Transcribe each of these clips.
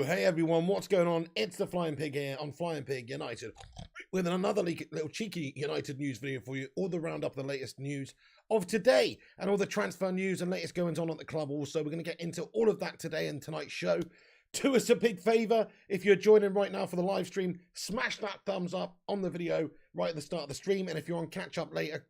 Hey everyone, what's going on? It's the Flying Pig here on Flying Pig United with another little cheeky United news video for you, all the roundup of the latest news of today and all the transfer news and latest goings on at the club also. We're going to get into all of that today in tonight's show. Do us a big favour, if you're joining right now for the live stream, smash that thumbs up on the video right at the start of the stream, and if you're on catch up later,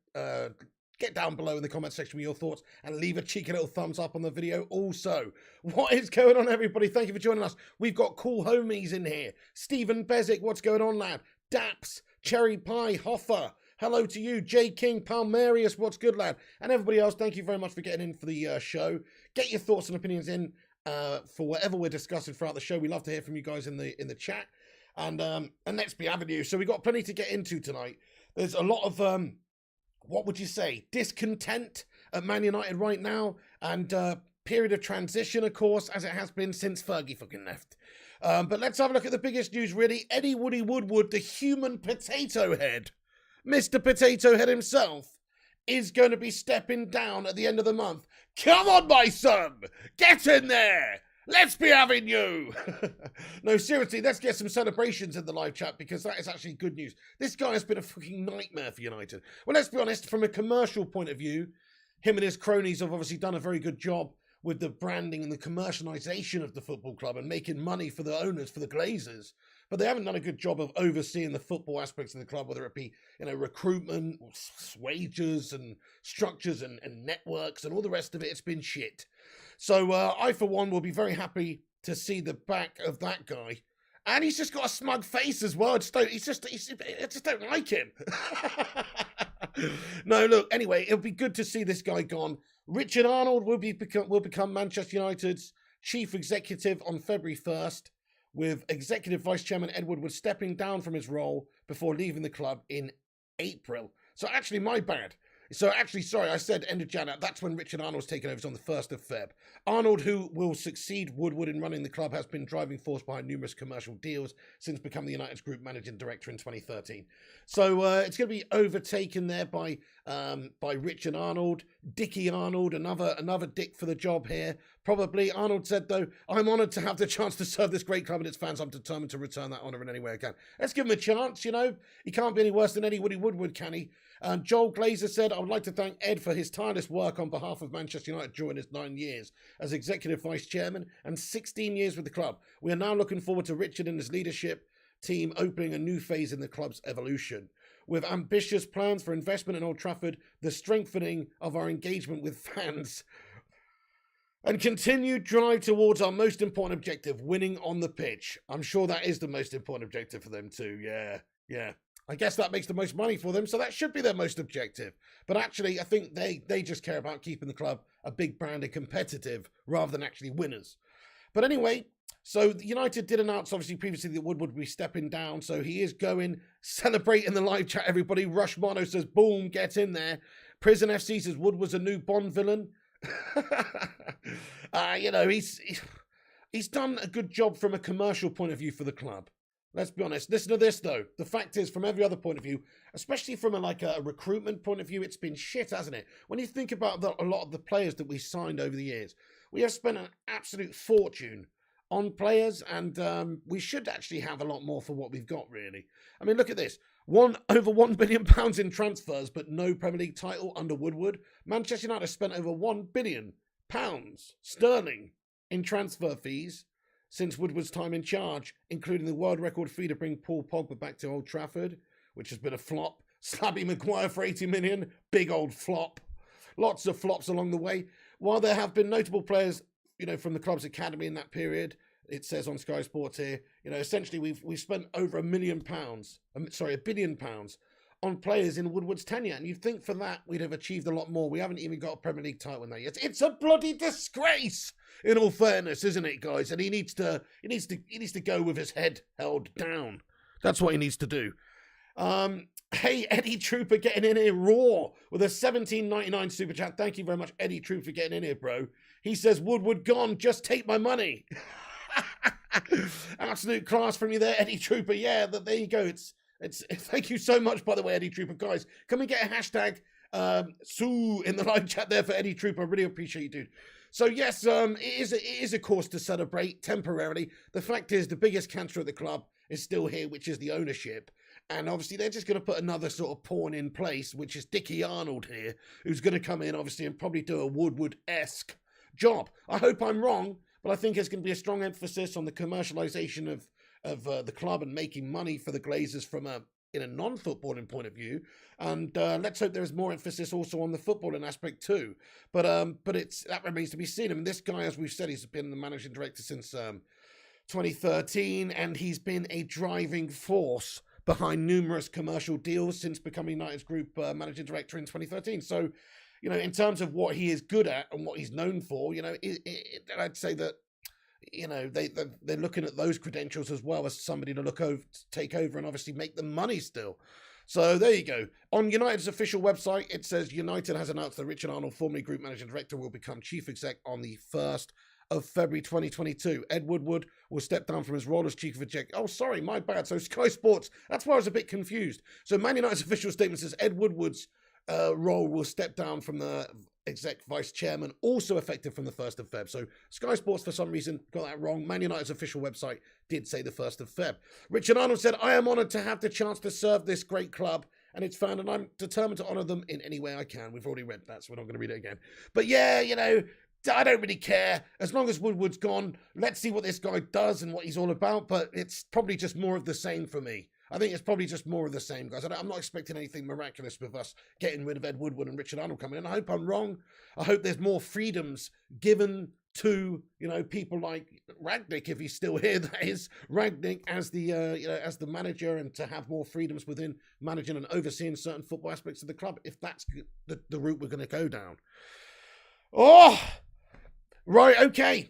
get down below in the comment section with your thoughts and leave a cheeky little thumbs up on the video also. What is going on, everybody? Thank you for joining us. We've got cool homies in here. Stephen Bezic, what's going on, lad? Daps, Cherry Pie, Hoffer. Hello to you. J King, Palmerius, what's good, lad? And everybody else, thank you very much for getting in for the show. Get your thoughts and opinions in for whatever we're discussing throughout the show. We love to hear from you guys in the chat. And let's be having you. So we've got plenty to get into tonight. There's a lot of... what would you say, discontent at Man United right now, and period of transition, of course, as it has been since Fergie fucking left. But let's have a look at the biggest news, really. Eddie Woody Woodward, the human potato head, Mr. Potato Head himself, is going to be stepping down at the end of the month. Come on, my son! Get in there! Let's be having you! No, seriously, let's get some celebrations in the live chat, because that is actually good news. This guy has been a fucking nightmare for United. Well, let's be honest, from a commercial point of view, him and his cronies have obviously done a very good job with the branding and the commercialisation of the football club and making money for the owners, for the Glazers. But they haven't done a good job of overseeing the football aspects of the club, whether it be, recruitment, wages and structures and networks and all the rest of it. It's been shit. So I, for one, will be very happy to see the back of that guy. And he's just got a smug face as well. I just don't like him. No, look, anyway, it'll be good to see this guy gone. Richard Arnold will become Manchester United's chief executive on February 1st, with executive vice chairman Ed Woodward stepping down from his role before leaving the club in April. So actually, my bad. So actually, sorry, I said end of January. That's when Richard Arnold's taken over, it's on the 1st of Feb. Arnold, who will succeed Woodward in running the club, has been driving force behind numerous commercial deals since becoming United's group managing director in 2013. So it's going to be overtaken there by Richard Arnold, Dickie Arnold, another dick for the job here. Probably. Arnold said, though, I'm honoured to have the chance to serve this great club and its fans. I'm determined to return that honour in any way I can. Let's give him a chance, He can't be any worse than Eddie Woody Woodward, can he? Joel Glazer said, I would like to thank Ed for his tireless work on behalf of Manchester United during his 9 years as executive vice chairman and 16 years with the club. We are now looking forward to Richard and his leadership team opening a new phase in the club's evolution. With ambitious plans for investment in Old Trafford, the strengthening of our engagement with fans, and continued drive towards our most important objective, winning on the pitch. I'm sure that is the most important objective for them too, yeah. I guess that makes the most money for them, so that should be their most objective. But actually, I think they just care about keeping the club a big brand and competitive rather than actually winners. But anyway, so United did announce, obviously, previously that Woodward would be stepping down, so he is going. Celebrate in the live chat, everybody. Rush Mono says, boom, get in there. Prison FC says, Woodward's a new Bond villain. He's done a good job from a commercial point of view for the club. Let's be honest. Listen to this, though. The fact is, from every other point of view, especially from a recruitment point of view, it's been shit, hasn't it? When you think about a lot of the players that we signed over the years, we have spent an absolute fortune on players, and we should actually have a lot more for what we've got, really. I mean, look at this. Over £1 billion in transfers, but no Premier League title under Woodward. Manchester United spent over £1 billion sterling in transfer fees since Woodward's time in charge, including the world record fee to bring Paul Pogba back to Old Trafford, which has been a flop. Slabby Maguire for 80 million, big old flop. Lots of flops along the way. While there have been notable players, from the club's academy in that period, it says on Sky Sports here, essentially we've spent over £1 billion on players in Woodward's tenure, and you'd think for that we'd have achieved a lot more. We haven't even got a Premier League title in there yet. It's a bloody disgrace, in all fairness, isn't it, guys? And he needs to go with his head held down. That's what he needs to do. Hey, Eddie Trooper getting in here raw with a $17.99 super chat. Thank you very much, Eddie Trooper, for getting in here, bro. He says, Woodward gone, just take my money. Absolute class from you there, Eddie Trooper. Yeah, there you go. It's thank you so much, by the way, Eddie Trooper. Guys, can we get a hashtag Sue in the live chat there for Eddie Trooper? I really appreciate you, dude. So yes, it is a cause to celebrate temporarily. The fact is, the biggest cancer at the club is still here, which is the ownership. And obviously, they're just going to put another sort of pawn in place, which is Dickie Arnold here, who's going to come in, obviously, and probably do a Woodward-esque job. I hope I'm wrong, but I think there's going to be a strong emphasis on the commercialization of the club and making money for the Glazers from in a non-footballing point of view. And let's hope there's more emphasis also on the footballing aspect too. But that remains to be seen. I mean, this guy, as we've said, he's been the managing director since 2013, and he's been a driving force behind numerous commercial deals since becoming United's group managing director in 2013. So, you know, in terms of what he is good at and what he's known for, you know, I'd say that, you know, they're looking at those credentials as well as somebody to take over and obviously make them money still. So there you go. On United's official website, it says United has announced that Richard Arnold, formerly group managing director, will become chief exec on the 1st of February 2022. Ed Woodward will step down from his role as chief exec. Oh, sorry, my bad. So Sky Sports, that's why I was a bit confused. So Man United's official statement says Ed Woodward's role will step down from the exec vice chairman, also effective from the 1st of Feb. So Sky Sports, for some reason, got that wrong. Man United's official website did say the 1st of Feb. Richard Arnold said, I am honoured to have the chance to serve this great club and its fan, and I'm determined to honour them in any way I can. We've already read that, so we're not going to read it again. But yeah, you know, I don't really care. As long as Woodward's gone, let's see what this guy does and what he's all about. But it's probably just more of the same for me. I think it's probably just more of the same, guys. I'm not expecting anything miraculous with us getting rid of Ed Woodward and Richard Arnold coming in. I hope I'm wrong. I hope there's more freedoms given to, you know, people like Rangnick, if he's still here, that is, Rangnick as the, you know, as the manager, and to have more freedoms within managing and overseeing certain football aspects of the club, if that's the route we're going to go down. Oh, right, okay.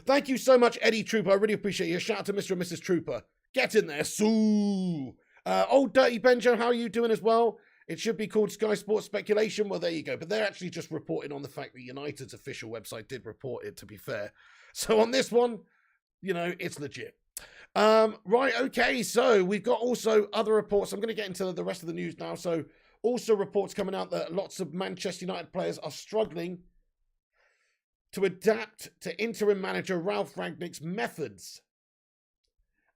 Thank you so much, Eddie Trooper. I really appreciate you. Shout out to Mr. and Mrs. Trooper. Get in there, Sue. Old Dirty Benjo, how are you doing as well? It should be called Sky Sports Speculation. Well, there you go. But they're actually just reporting on the fact that United's official website did report it, to be fair. So on this one, you know, it's legit. Right, okay. So we've got also other reports. I'm going to get into the rest of the news now. So also reports coming out that lots of Manchester United players are struggling to adapt to interim manager Ralf Rangnick's methods.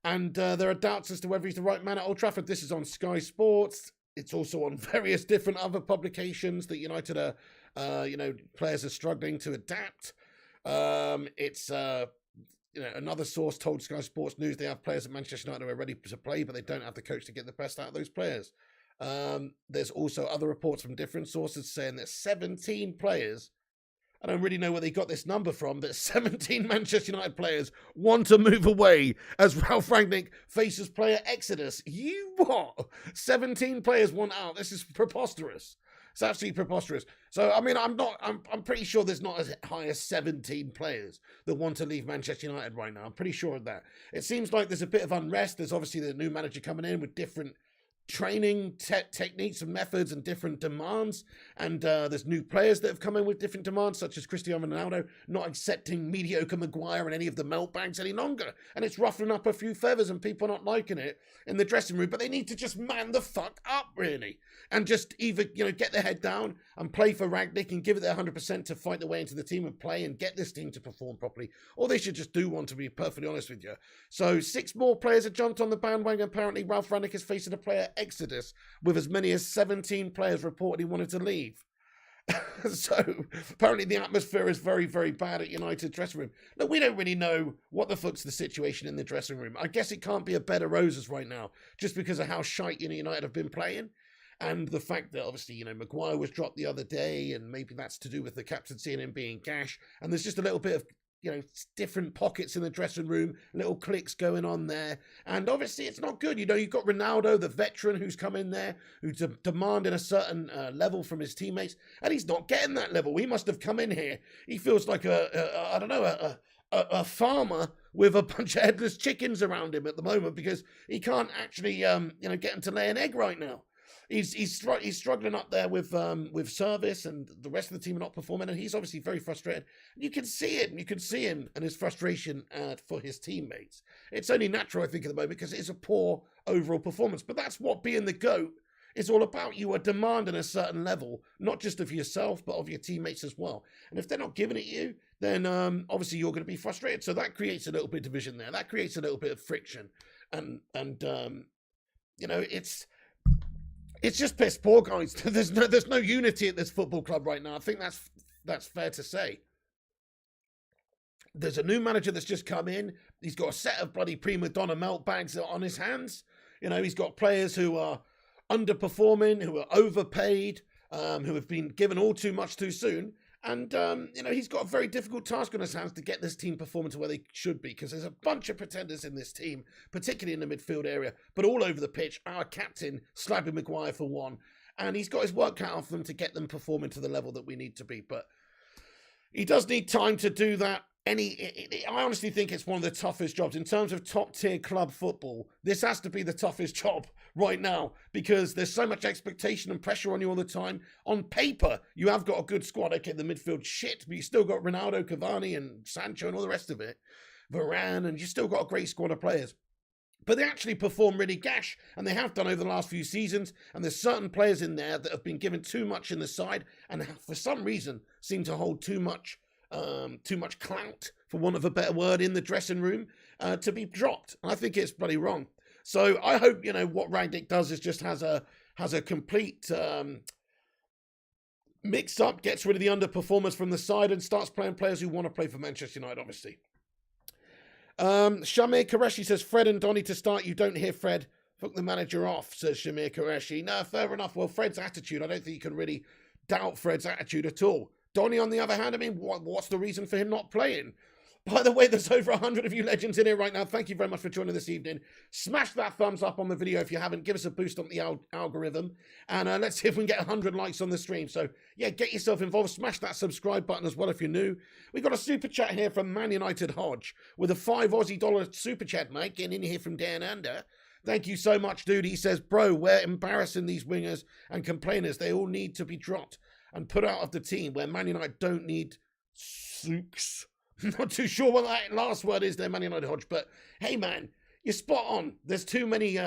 And there are doubts as to whether he's the right man at Old Trafford. This is on Sky Sports. It's also on various different other publications that United are, you know, players are struggling to adapt. It's, you know, another source told Sky Sports News they have players at Manchester United who are ready to play, but they don't have the coach to get the best out of those players. There's also other reports from different sources saying that 17 players, I don't really know where they got this number from, but 17 Manchester United players want to move away as Ralf Rangnick faces player exodus. You what? 17 players want out. This is preposterous. It's absolutely preposterous. So, I mean, I'm pretty sure there's not as high as 17 players that want to leave Manchester United right now. I'm pretty sure of that. It seems like there's a bit of unrest. There's obviously the new manager coming in with different training techniques and methods and different demands, and there's new players that have come in with different demands, such as Cristiano Ronaldo not accepting mediocre Maguire and any of the meltbanks any longer, and it's ruffling up a few feathers and people not liking it in the dressing room. But they need to just man the fuck up, really, and just either, you know, get their head down and play for Rangnick and give it their 100% to fight their way into the team and play and get this team to perform properly, or they should just do one, to be perfectly honest with you. So 6 more players have jumped on the bandwagon. Apparently Ralf Rangnick is facing a player exodus with as many as 17 players reportedly wanted to leave. So apparently the atmosphere is very, very bad at United dressing room. Look, we don't really know what the fuck's the situation in the dressing room. I guess it can't be a bed of roses right now, just because of how shite United have been playing. And the fact that obviously, you know, Maguire was dropped the other day, and maybe that's to do with the captaincy and him being gash. And there's just a little bit of, you know, different pockets in the dressing room, little cliques going on there. And obviously it's not good. You know, you've got Ronaldo, the veteran, who's come in there, who's demanding a certain level from his teammates, and he's not getting that level. He must have come in here. He feels like a farmer with a bunch of headless chickens around him at the moment, because he can't actually, you know, get him to lay an egg right now. He's struggling up there with service, and the rest of the team are not performing, and he's obviously very frustrated. You can see it, and you can see him and his frustration for his teammates. It's only natural, I think, at the moment, because it is a poor overall performance. But that's what being the GOAT It's all about you are demanding a certain level, not just of yourself, but of your teammates as well. And if they're not giving it you, then obviously you're going to be frustrated. So that creates a little bit of division there. That creates a little bit of friction. And you know, it's just piss poor, guys. There's no unity at this football club right now. I think that's fair to say. There's a new manager that's just come in. He's got a set of bloody prima donna meltbags on his hands. You know, he's got players who are underperforming, who are overpaid, who have been given all too much too soon. And, you know, he's got a very difficult task on his hands to get this team performing to where they should be, because there's a bunch of pretenders in this team, particularly in the midfield area, but all over the pitch. Our captain, Slabby Maguire, for one. And he's got his work cut out for them to get them performing to the level that we need to be. But he does need time to do that. I honestly think it's one of the toughest jobs in terms of top tier club football. This has to be the toughest job right now, because there's so much expectation and pressure on you all the time. On paper, you have got a good squad. Okay, the midfield shit, but you still got Ronaldo, Cavani and Sancho and all the rest of it. Varane, and you still got a great squad of players. But they actually perform really gash, and they have done over the last few seasons. And there's certain players in there that have been given too much in the side, and for some reason seem to hold too much clout, for want of a better word, in the dressing room to be dropped. And I think it's bloody wrong. So I hope, you know, what Rangnick does is just has a complete mix up, gets rid of the underperformers from the side, and starts playing players who want to play for Manchester United, obviously. Shamir Qureshi says, Fred and Donny to start. You don't hear Fred. Fuck the manager off, says Shamir Qureshi. No, fair enough. Well, Fred's attitude, I don't think you can really doubt Fred's attitude at all. Donny, on the other hand, I mean, what's the reason for him not playing? By the way, there's over 100 of you legends in here right now. Thank you very much for joining this evening. Smash that thumbs up on the video if you haven't. Give us a boost on the algorithm. And let's see if we can get 100 likes on the stream. So, yeah, get yourself involved. Smash that subscribe button as well if you're new. We've got a super chat here from Man United Hodge with a $5 Aussie super chat, mate. Getting in here from down under. Thank you so much, dude. He says, bro, we're embarrassing these wingers and complainers. They all need to be dropped and put out of the team, where Man United don't need souks. Not too sure what that last word is there, Man United Hodge, but hey man, you're spot on. There's too many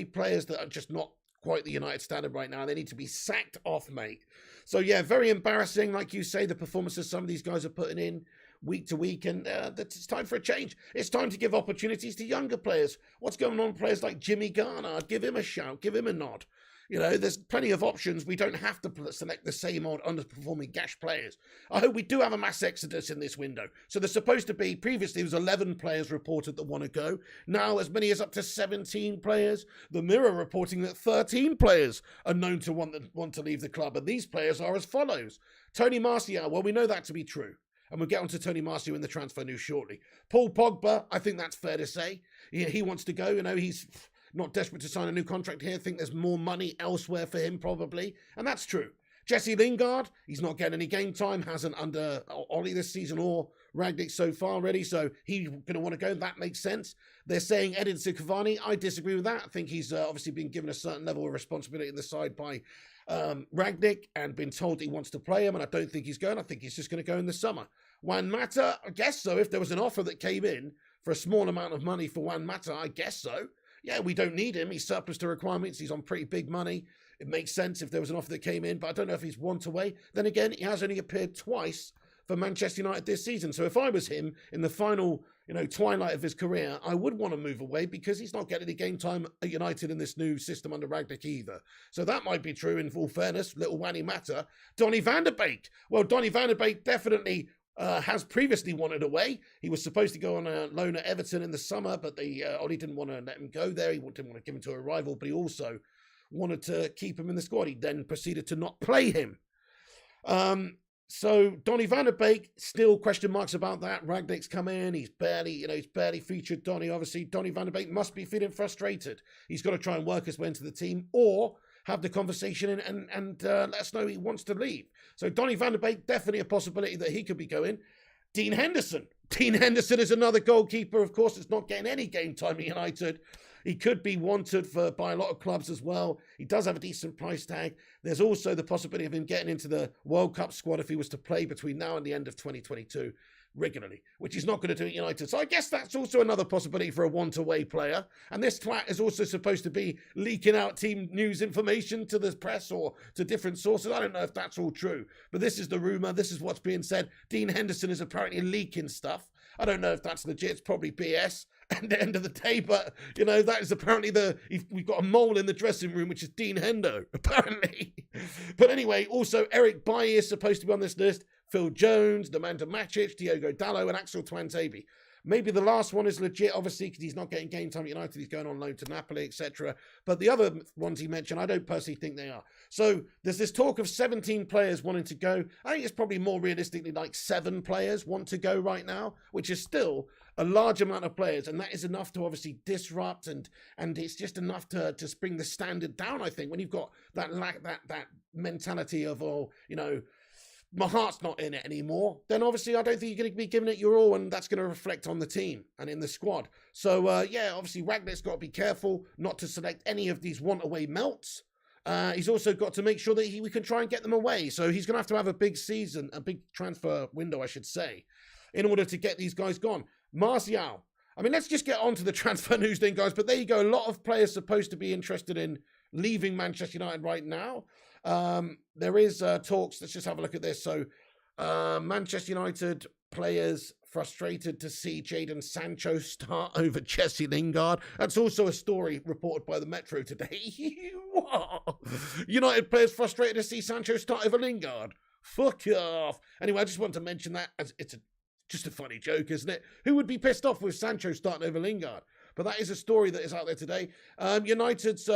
players that are just not quite the United standard right now. They need to be sacked off, mate. So yeah, very embarrassing, like you say, the performances some of these guys are putting in week to week, and it's time for a change. It's time to give opportunities to younger players. What's going on with players like Jimmy Garner? I'd give him a shout, give him a nod. You know, there's plenty of options. We don't have to select the same old underperforming gash players. I hope we do have a mass exodus in this window. So there's supposed to be, previously there was 11 players reported that want to go. Now as many as up to 17 players. The Mirror reporting that 13 players are known to want to leave the club. And these players are as follows. Tony Martial, well, we know that to be true. And we'll get on to Tony Martial in the transfer news shortly. Paul Pogba, I think that's fair to say. He wants to go. You know, he's not desperate to sign a new contract here. I think there's more money elsewhere for him, probably. And that's true. Jesse Lingard, he's not getting any game time, hasn't under Ollie this season or Rangnick so far already, so he's going to want to go. That makes sense. They're saying Edinson Cavani. I disagree with that. I think he's obviously been given a certain level of responsibility in the side by Rangnick and been told he wants to play him, and I don't think he's going. I think he's just going to go in the summer. Juan Mata, I guess so. If there was an offer that came in for a small amount of money for Juan Mata, I guess so. Yeah, we don't need him. He's surplus to requirements. He's on pretty big money. It makes sense if there was an offer that came in, but I don't know if he's want away. Then again, he has only appeared twice for Manchester United this season. So if I was him in the final, twilight of his career, I would want to move away because he's not getting any game time at United in this new system under Rangnick either. So that might be true in full fairness. Little Wanny Matter. Donny van der Beek. Well, Donny van der Beek definitely has previously wanted away. He was supposed to go on a loan at Everton in the summer, but Ollie didn't want to let him go there. He didn't want to give him to a rival, but he also wanted to keep him in the squad. He then proceeded to not play him. So Donny van der Beek, still question marks about that. Rangnick's come in. He's barely featured Donny. Obviously, Donny van der Beek must be feeling frustrated. He's got to try and work his way into the team or have the conversation and let us know he wants to leave. So Donny van der Beek, definitely a possibility that he could be going. Dean Henderson. Dean Henderson is another goalkeeper, of course. It's not getting any game time at United. He could be wanted by a lot of clubs as well. He does have a decent price tag. There's also the possibility of him getting into the World Cup squad if he was to play between now and the end of 2022. regularly, which he's not going to do at United. So I guess that's also another possibility for a one-to-way player. And this twat is also supposed to be leaking out team news information to the press or to different sources. I don't know if that's all true, but this is the rumour. This is what's being said. Dean Henderson is apparently leaking stuff. I don't know if that's legit. It's probably BS at the end of the day, but, you know, that is apparently we've got a mole in the dressing room, which is Dean Hendo, apparently. But anyway, also Eric Bailly is supposed to be on this list. Phil Jones, Nemanja Matic, Diogo Dalot, and Axel Tuanzebe. Maybe the last one is legit, obviously, because he's not getting game time at United. He's going on loan to Napoli, etc. But the other ones he mentioned, I don't personally think they are. So there's this talk of 17 players wanting to go. I think it's probably more realistically like 7 players want to go right now, which is still a large amount of players. And that is enough to obviously disrupt, and it's just enough to bring the standard down, I think, when you've got that mentality of, oh, you know, my heart's not in it anymore, then obviously I don't think you're going to be giving it your all, and that's going to reflect on the team and in the squad. So, yeah, obviously Rangnick's got to be careful not to select any of these want-away melts. He's also got to make sure that we can try and get them away. So he's going to have a big season, a big transfer window, I should say, in order to get these guys gone. Martial. I mean, let's just get on to the transfer news then, guys. But there you go. A lot of players supposed to be interested in leaving Manchester United right now. There is talks. Let's just have a look at this. So Manchester United players frustrated to see Jadon Sancho start over Jesse Lingard. That's also a story reported by the Metro today. What? United players frustrated to see Sancho start over Lingard. Fuck off. Anyway, I just want to mention that as it's just a funny joke, isn't it? Who would be pissed off with Sancho starting over Lingard? But that is a story that is out there today. United's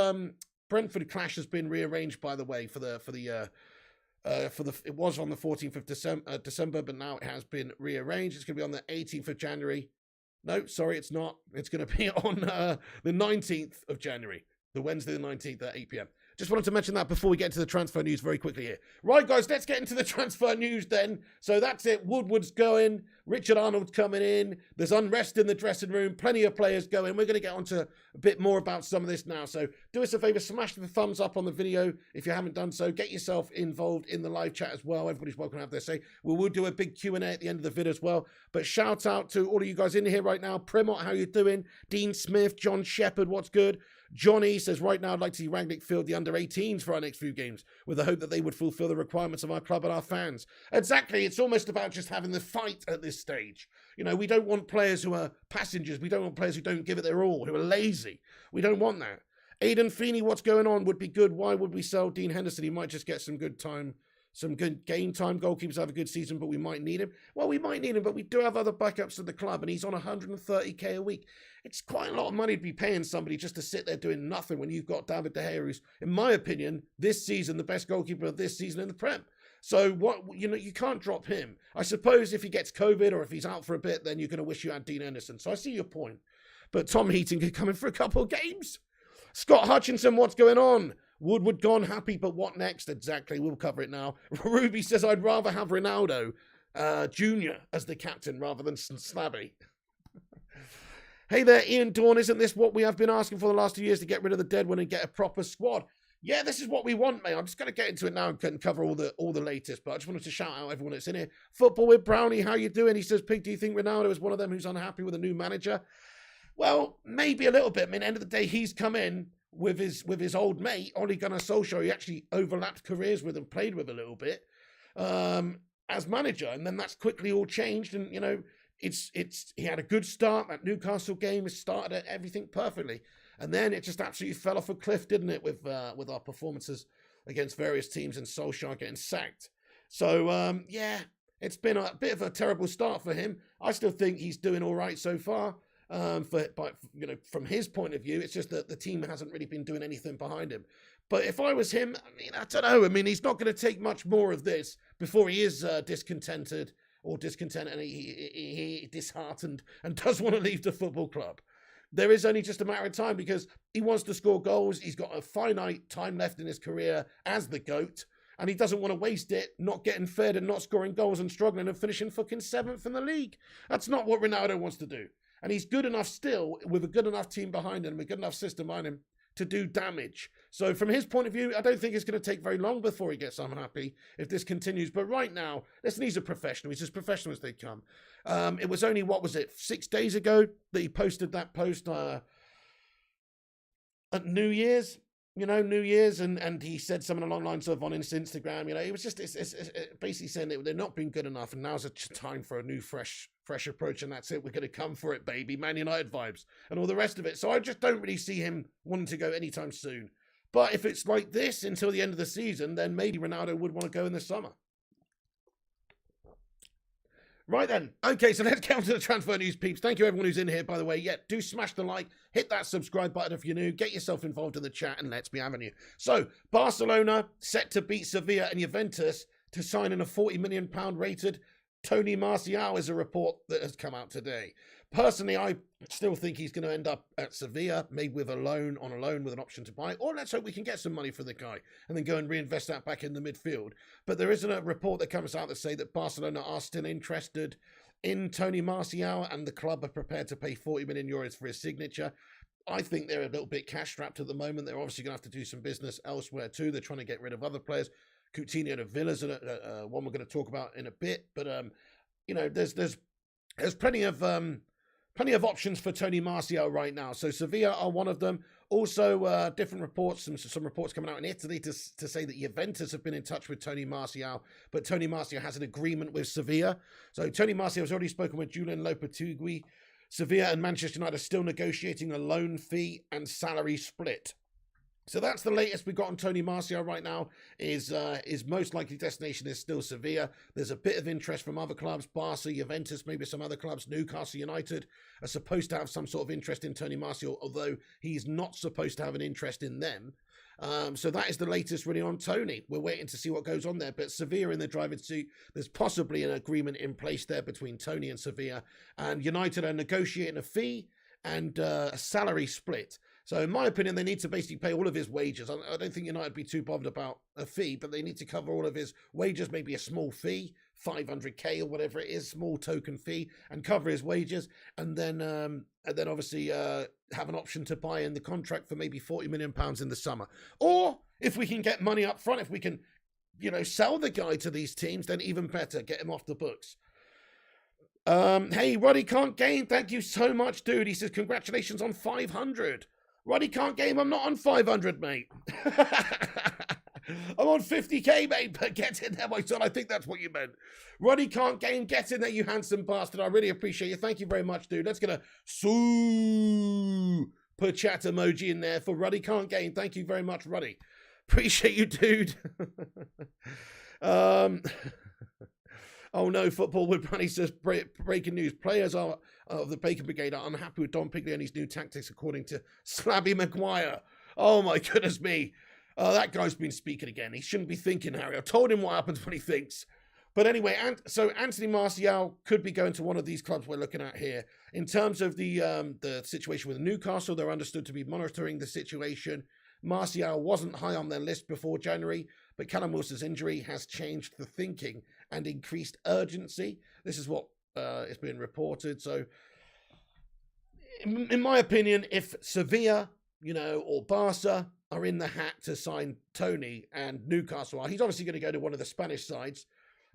Brentford clash has been rearranged, by the way, it was on the 14th of December, but now it has been rearranged. It's going to be on the 18th of January. No, sorry, it's not. It's going to be on the 19th of January, the Wednesday the 19th at 8 p.m. Just wanted to mention that before we get into the transfer news very quickly here. Right, guys, let's get into the transfer news then. So that's it. Woodward's going. Richard Arnold's coming in. There's unrest in the dressing room. Plenty of players going. We're going to get on to a bit more about some of this now. So do us a favour. Smash the thumbs up on the video if you haven't done so. Get yourself involved in the live chat as well. Everybody's welcome to have their say. We will do a big Q&A at the end of the vid as well. But shout out to all of you guys in here right now. Primot, how you doing? Dean Smith, John Shepherd, what's good? Johnny says, right now I'd like to see Rangnick field the under-18s for our next few games with the hope that they would fulfill the requirements of our club and our fans. Exactly. It's almost about just having the fight at this stage. You know, we don't want players who are passengers. We don't want players who don't give it their all, who are lazy. We don't want that. Aidan Feeney, what's going on? Would be good. Why would we sell Dean Henderson? He might just get some good time. Some good game time. Goalkeepers have a good season, but we might need him. Well, we might need him, but we do have other backups at the club, and he's on 130k a week. It's quite a lot of money to be paying somebody just to sit there doing nothing when you've got David De Gea, who's, in my opinion, this season, the best goalkeeper of this season in the Prem. So, you can't drop him. I suppose if he gets COVID or if he's out for a bit, then you're going to wish you had Dean Henderson. So I see your point. But Tom Heaton could come in for a couple of games. Scott Hutchinson, what's going on? Woodward gone, happy, but what next? Exactly, we'll cover it now. Ruby says, I'd rather have Ronaldo Jr. as the captain rather than Slabby. Hey there, Ian Dawn, isn't this what we have been asking for the last 2 years, to get rid of the dead one and get a proper squad? Yeah, this is what we want, mate. I'm just going to get into it now and cover all the latest, but I just wanted to shout out everyone that's in here. Football with Brownie, how you doing? He says, Pig, do you think Ronaldo is one of them who's unhappy with a new manager? Well, maybe a little bit. I mean, at the end of the day, he's come in with his old mate, Ole Gunnar Solskjaer. He actually overlapped careers with and played with a little bit as manager. And then that's quickly all changed. And, you know, he had a good start. That Newcastle game has started everything perfectly. And then it just absolutely fell off a cliff, didn't it, with our performances against various teams and Solskjaer getting sacked. So, yeah, it's been a bit of a terrible start for him. I still think he's doing all right so far. From his point of view, it's just that the team hasn't really been doing anything behind him. But if I was him, I mean, I don't know. I mean, he's not going to take much more of this before he is discontent and he disheartened and does want to leave the football club. There is only just a matter of time because he wants to score goals. He's got a finite time left in his career as the GOAT, and he doesn't want to waste it not getting fed and not scoring goals and struggling and finishing fucking 7th in the league. That's not what Ronaldo wants to do. And he's good enough still, with a good enough team behind him, a good enough system behind him, to do damage. So from his point of view, I don't think it's going to take very long before he gets unhappy if this continues. But right now, listen, he's a professional. He's as professional as they come. It was only, 6 days ago that he posted that post at New Year's. New Year's, and he said something along the lines of on his Instagram, it was just it's basically saying that they're not being good enough, and now's a time for a new, fresh approach, and that's it. We're going to come for it, baby. Man United vibes and all the rest of it. So I just don't really see him wanting to go anytime soon. But if it's like this until the end of the season, then maybe Ronaldo would want to go in the summer. Right then. Okay, so let's get on to the transfer news, peeps. Thank you everyone who's in here, by the way. Yeah, do smash the like, hit that subscribe button if you're new, get yourself involved in the chat, and let's be having you. So, Barcelona set to beat Sevilla and Juventus to sign in a £40 million rated Tony Martial is a report that has come out today. Personally, I still think he's going to end up at Sevilla, maybe with a loan with an option to buy, or let's hope we can get some money for the guy and then go and reinvest that back in the midfield. But there isn't a report that comes out that say that Barcelona are still interested in Tony Martial and the club are prepared to pay €40 million for his signature. I think they're a little bit cash strapped at the moment. They're obviously going to have to do some business elsewhere too. They're trying to get rid of other players. Coutinho to Villa's one we're going to talk about in a bit. But there's plenty of options for Tony Martial right now. So Sevilla are one of them. Also, different reports, some reports coming out in Italy to say that Juventus have been in touch with Tony Martial, but Tony Martial has an agreement with Sevilla. So Tony Martial has already spoken with Julian Lopetegui. Sevilla and Manchester United are still negotiating a loan fee and salary split. So that's the latest we got on Tony Martial right now. His most likely destination is still Sevilla. There's a bit of interest from other clubs, Barca, Juventus, maybe some other clubs. Newcastle United are supposed to have some sort of interest in Tony Martial, although he's not supposed to have an interest in them. So that is the latest really on Tony. We're waiting to see what goes on there. But Sevilla in the driver's seat, there's possibly an agreement in place there between Tony and Sevilla. And United are negotiating a fee and a salary split. So in my opinion, they need to basically pay all of his wages. I don't think United would be too bothered about a fee, but they need to cover all of his wages, maybe a small fee, 500k or whatever it is, small token fee, and cover his wages. And then obviously have an option to buy in the contract for maybe £40 million in the summer. Or if we can get money up front, if we can, sell the guy to these teams, then even better, get him off the books. Hey, Roddy Can't Game, thank you so much, dude. He says, congratulations on 500. Roddy Can't Game, I'm not on 500, mate. I'm on 50k, mate, but get in there, my son. I think that's what you meant. Roddy Can't Game, get in there, you handsome bastard. I really appreciate you. Thank you very much, dude. Let's get a super chat emoji in there for Roddy Can't Game. Thank you very much, Roddy. Appreciate you, dude. Oh no, Football with Bunny says, breaking news. Players of the Bacon Brigade are unhappy with Don Pigley and his new tactics, according to Slabby Maguire. Oh my goodness me. That guy's been speaking again. He shouldn't be thinking, Harry. I told him what happens when he thinks. But anyway, so Anthony Martial could be going to one of these clubs we're looking at here. In terms of the situation with Newcastle, they're understood to be monitoring the situation. Martial wasn't high on their list before January, but Callum Wilson's injury has changed the thinking and increased urgency. This is what is being reported. So, in my opinion, if Sevilla, or Barca are in the hat to sign Tony and Newcastle are, he's obviously going to go to one of the Spanish sides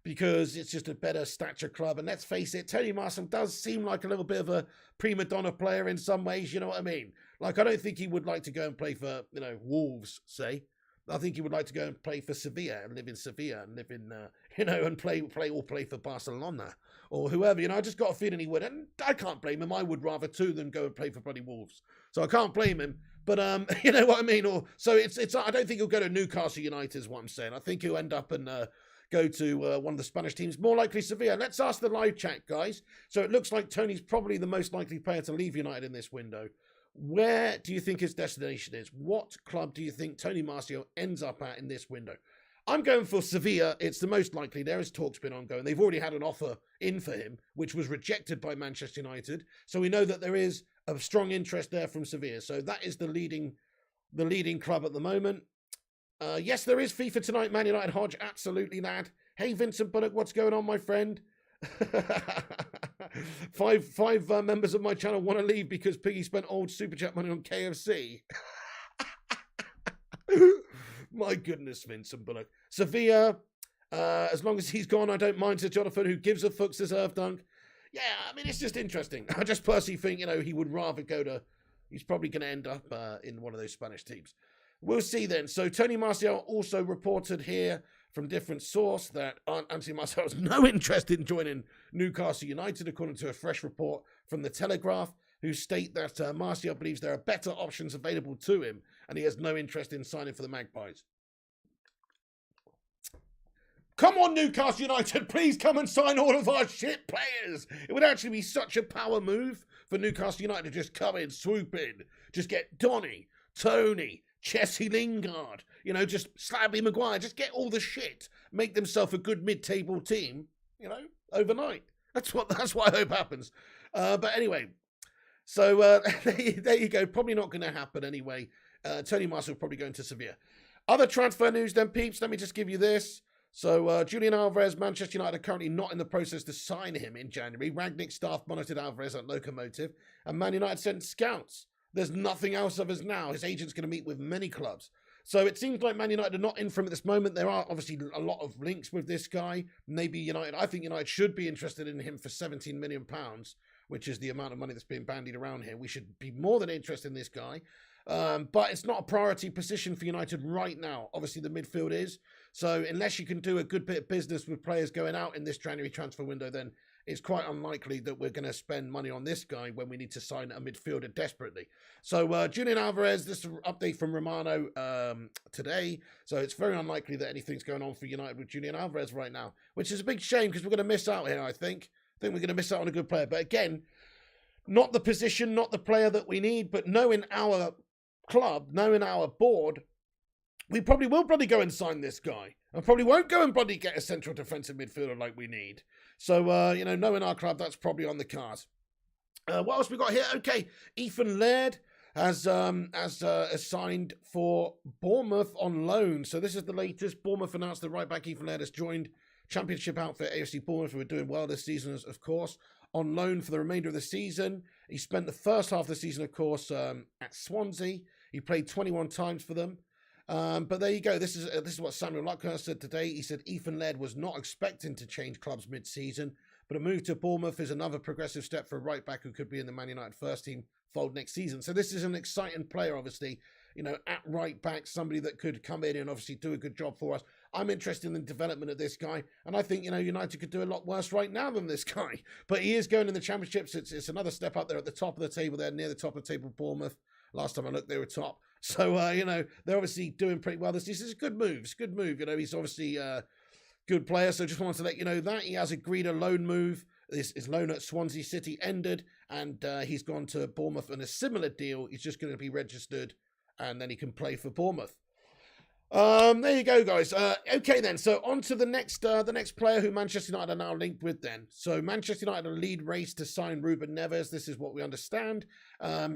because it's just a better stature club. And let's face it, Tony Martial does seem like a little bit of a prima donna player in some ways, you know what I mean? Like, I don't think he would like to go and play for, Wolves, say. I think he would like to go and play for Sevilla and live in Sevilla and live in, and play for Barcelona or whoever. I just got a feeling he would. And I can't blame him. I would rather too than go and play for bloody Wolves. So I can't blame him. But, you know what I mean? So it's. I don't think he'll go to Newcastle United is what I'm saying. I think he'll end up and go to one of the Spanish teams, more likely Sevilla. Let's ask the live chat, guys. So it looks like Tony's probably the most likely player to leave United in this window. Where do you think his destination is? What club do you think Tony Martial ends up at in this window? I'm going for Sevilla. It's the most likely. There is talks been ongoing. They've already had an offer in for him, which was rejected by Manchester United. So we know that there is a strong interest there from Sevilla. So that is the leading club at the moment. Yes, there is FIFA tonight, Man United Hodge. Absolutely, lad. Hey, Vincent Bullock, what's going on, my friend? Five members of my channel want to leave because Piggy spent old Super Chat money on KFC. My goodness, Vincent Bullock. Sevilla, as long as he's gone, I don't mind, says Jonathan, who gives a fuck, says Earth Dunk. Yeah, I mean, it's just interesting. I just personally think, he would rather go to... He's probably going to end up in one of those Spanish teams. We'll see then. So Tony Martial also reported here from different source that Anthony Martial has no interest in joining Newcastle United, according to a fresh report from The Telegraph, who state that Martial believes there are better options available to him, and he has no interest in signing for the Magpies. Come on, Newcastle United, please come and sign all of our shit players. It would actually be such a power move for Newcastle United to just come in, swoop in, just get Donny, Tony, Jesse Lingard, just Slabby Maguire, just get all the shit, make themselves a good mid-table team, overnight. That's what I hope happens. But anyway, so there you go. Probably not going to happen anyway. Tony Martial probably going to Sevilla. Other transfer news then, peeps. Let me just give you this. So Julian Alvarez, Manchester United are currently not in the process to sign him in January. Rangnick staff monitored Alvarez at Locomotive, and Man United sent scouts. There's nothing else of us now. His agent's going to meet with many clubs. So it seems like Man United are not in for him at this moment. There are obviously a lot of links with this guy. Maybe United, I think United should be interested in him for £17 million, which is the amount of money that's being bandied around here. We should be more than interested in this guy. But it's not a priority position for United right now. Obviously, the midfield is. So unless you can do a good bit of business with players going out in this January transfer window, then it's quite unlikely that we're going to spend money on this guy when we need to sign a midfielder desperately. So Julian Alvarez, this is an update from Romano today. So it's very unlikely that anything's going on for United with Julian Alvarez right now, which is a big shame because we're going to miss out here, I think. I think we're going to miss out on a good player. But again, not the position, not the player that we need, but knowing our club, knowing our board, we probably will go and sign this guy. And probably won't go and bloody get a central defensive midfielder like we need. So, knowing our club, that's probably on the cards. What else we got here? Okay, Ethan Laird has signed for Bournemouth on loan. So this is the latest. Bournemouth announced that right back Ethan Laird has joined Championship outfit AFC Bournemouth, who are doing well this season, of course, on loan for the remainder of the season. He spent the first half of the season, of course, at Swansea. He played 21 times for them. But there you go. This is what Samuel Luckhurst said today. He said Ethan Laird was not expecting to change clubs mid-season, but a move to Bournemouth is another progressive step for a right-back who could be in the Man United first team fold next season. So this is an exciting player, obviously, at right-back, somebody that could come in and obviously do a good job for us. I'm interested in the development of this guy, and I think, United could do a lot worse right now than this guy. But he is going in the Championships. It's another step up there at the top of the table there, near the top of the table, Bournemouth. Last time I looked, they were top. So, they're obviously doing pretty well this season. It's a good move. It's a good move. He's obviously a good player. So just wanted to let you know that. He has agreed a loan move. His loan at Swansea City ended, and he's gone to Bournemouth on a similar deal. He's just going to be registered, and then he can play for Bournemouth. There you go, guys. Okay, then. So on to the next player who Manchester United are now linked with then. So Manchester United are lead race to sign Ruben Neves. This is what we understand.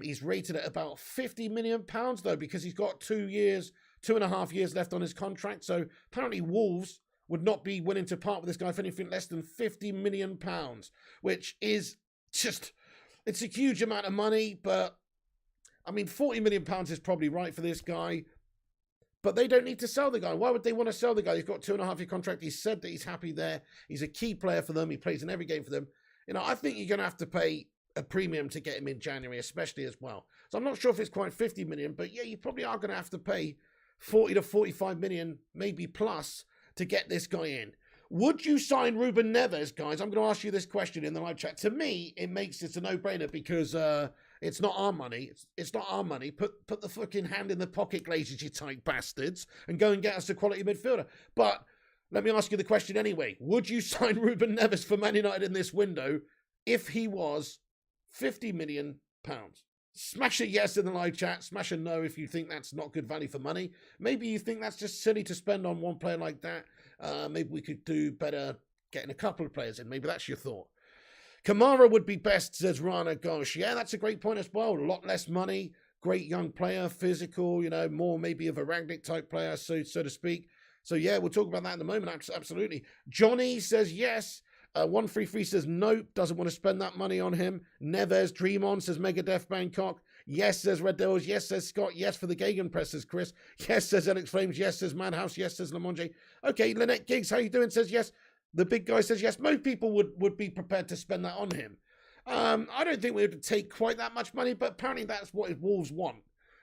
He's rated at about £50 million, though, because he's got 2.5 years left on his contract. So apparently Wolves would not be willing to part with this guy for anything less than £50 million, which is just, it's a huge amount of money. But, I mean, £40 million is probably right for this guy. But they don't need to sell the guy. Why would they want to sell the guy? He's got 2.5 year contract. He said that he's happy there. He's a key player for them. He plays in every game for them. I think you're going to have to pay a premium to get him in January, especially as well. So I'm not sure if it's quite 50 million, but yeah, you probably are going to have to pay 40 to 45 million, maybe plus, to get this guy in. Would you sign Ruben Neves, guys? I'm going to ask you this question in the live chat. To me, it makes it a no-brainer because it's not our money. It's not our money. Put the fucking hand in the pocket, Glazers, you tight bastards, and go and get us a quality midfielder. But let me ask you the question anyway. Would you sign Ruben Neves for Man United in this window if he was £50 million? Smash a yes in the live chat. Smash a no if you think that's not good value for money. Maybe you think that's just silly to spend on one player like that. Maybe we could do better getting a couple of players in. Maybe that's your thought. Kamara would be best, says Rana Gosh. Yeah, that's a great point as well. A lot less money, great young player, physical, more maybe of a Rangnick type player, so to speak. So yeah, we'll talk about that in a moment. Absolutely. Johnny says yes. 133 says nope, doesn't want to spend that money on him. Neves, dream on, says Megadeth Bangkok. Yes, says Red Devils. Yes, says Scott. Yes, for the Gegenpress, says Chris. Yes, says Alex Flames. Yes, says Madhouse. Yes, says Lamonge. Okay, Lynette Giggs, how you doing? Says yes. The big guy says yes. Most people would be prepared to spend that on him. I don't think we would take quite that much money, but apparently that's what Wolves want.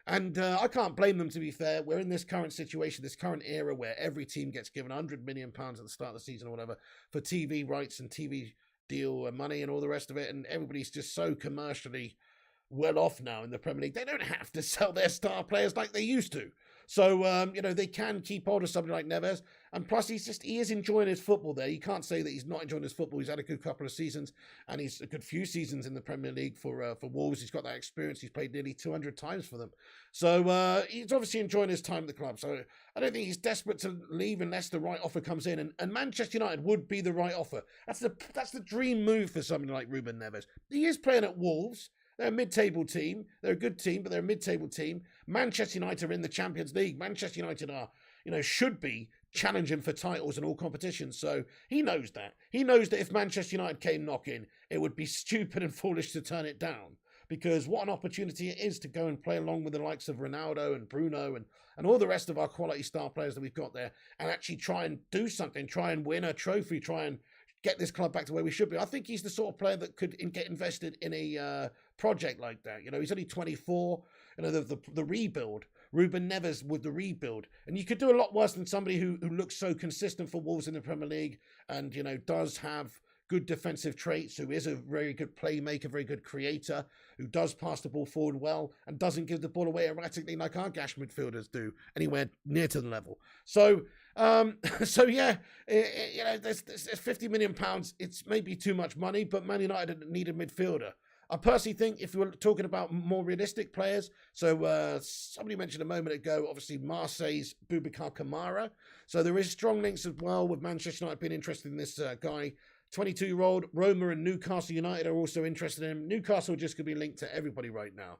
And I can't blame them, to be fair. We're in this current situation, this current era where every team gets given £100 million at the start of the season or whatever for TV rights and TV deal and money and all the rest of it. And everybody's just so commercially well off now in the Premier League. They don't have to sell their star players like they used to. So, they can keep hold of somebody like Neves. And plus, he is enjoying his football there. You can't say that he's not enjoying his football. He's had a good couple of seasons, and he's a good few seasons in the Premier League for Wolves. He's got that experience. He's played nearly 200 times for them. So, he's obviously enjoying his time at the club. So, I don't think he's desperate to leave unless the right offer comes in. And Manchester United would be the right offer. That's the dream move for somebody like Ruben Neves. He is playing at Wolves. They're a mid-table team. They're a good team, but they're a mid-table team. Manchester United are in the Champions League. Manchester United are, should be challenging for titles in all competitions. So he knows that. He knows that if Manchester United came knocking, it would be stupid and foolish to turn it down. Because what an opportunity it is to go and play along with the likes of Ronaldo and Bruno and all the rest of our quality star players that we've got there and actually try and do something, try and win a trophy, try and get this club back to where we should be. I think he's the sort of player that could get invested in a project like that. He's only 24. The rebuild, Ruben Neves with the rebuild. And you could do a lot worse than somebody who looks so consistent for Wolves in the Premier League and, does have good defensive traits, who is a very good playmaker, very good creator, who does pass the ball forward well and doesn't give the ball away erratically like our gash midfielders do anywhere near to the level. So, yeah, there's £50 million. It's maybe too much money, but Man United need a midfielder. I personally think if we were talking about more realistic players, so somebody mentioned a moment ago, obviously Marseille's Boubacar Kamara. So there is strong links as well with Manchester United being interested in this guy. 22-year-old Roma and Newcastle United are also interested in him. Newcastle just could be linked to everybody right now.